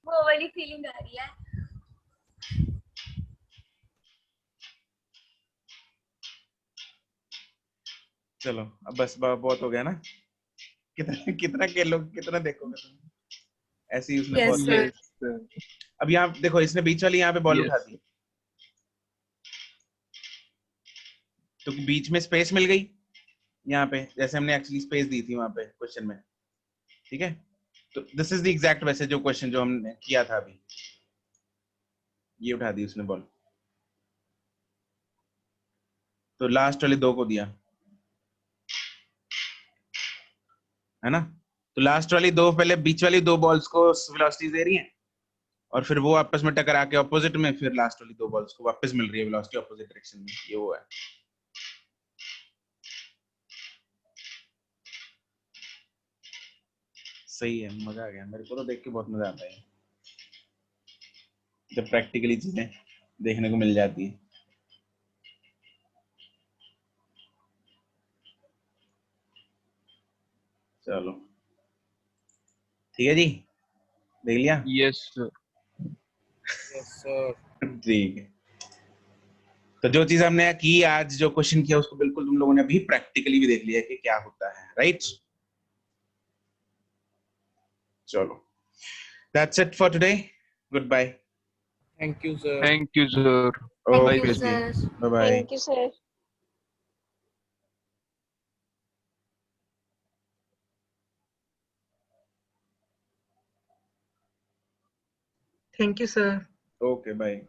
वो वाली फीलिंग आ रही है। चलो अब बस बहुत हो गया ना, कितना कितना खेलो, कितना देखोगे तुम, ऐसे ही उसने Yes, बहुत sir. किया। Yes. अब यहाँ देखो, इसने बीच वाली यहाँ पे बॉल उठा Yes. दी, तो बीच में स्पेस मिल गई यहाँ पे, जैसे हमने एक्चुअली स्पेस दी थी वहां पे क्वेश्चन में। ठीक है, तो दिस इज द एग्जैक्ट वैसे जो क्वेश्चन जो हमने किया था अभी, ये उठा दी उसने बॉल, तो लास्ट वाले 2 को दिया, है ना, तो लास्ट वाली 2 पहले बीच वाली 2 बॉल्स को वेलोसिटी दे रही हैं, और फिर वो आपस में टकरा के ऑपोजिट में, फिर लास्ट वाली 2 बॉल्स को वापस मिल रही है वेलोसिटी ऑपोजिट डायरेक्शन में, ये वो है। सही है, मजा आ गया, मेरे को तो देख के बहुत मजा आता है जब प्रैक्टिकली चीजें देखने को मिल जाती है। चलो ठीक है जी, देख लिया। Yes, sir. Yes, sir. ठीक है, तो जो चीज हमने की आज, जो क्वेश्चन किया, उसको बिल्कुल तुम लोगों ने अभी प्रैक्टिकली भी देख लिया कि क्या होता है, राइट? चलो, that's it for today, good bye. Thank you, sir. Thank you, sir. Thank Bye, you bye. Sir. Bye bye. Thank you, sir. Thank you, sir. Okay bye.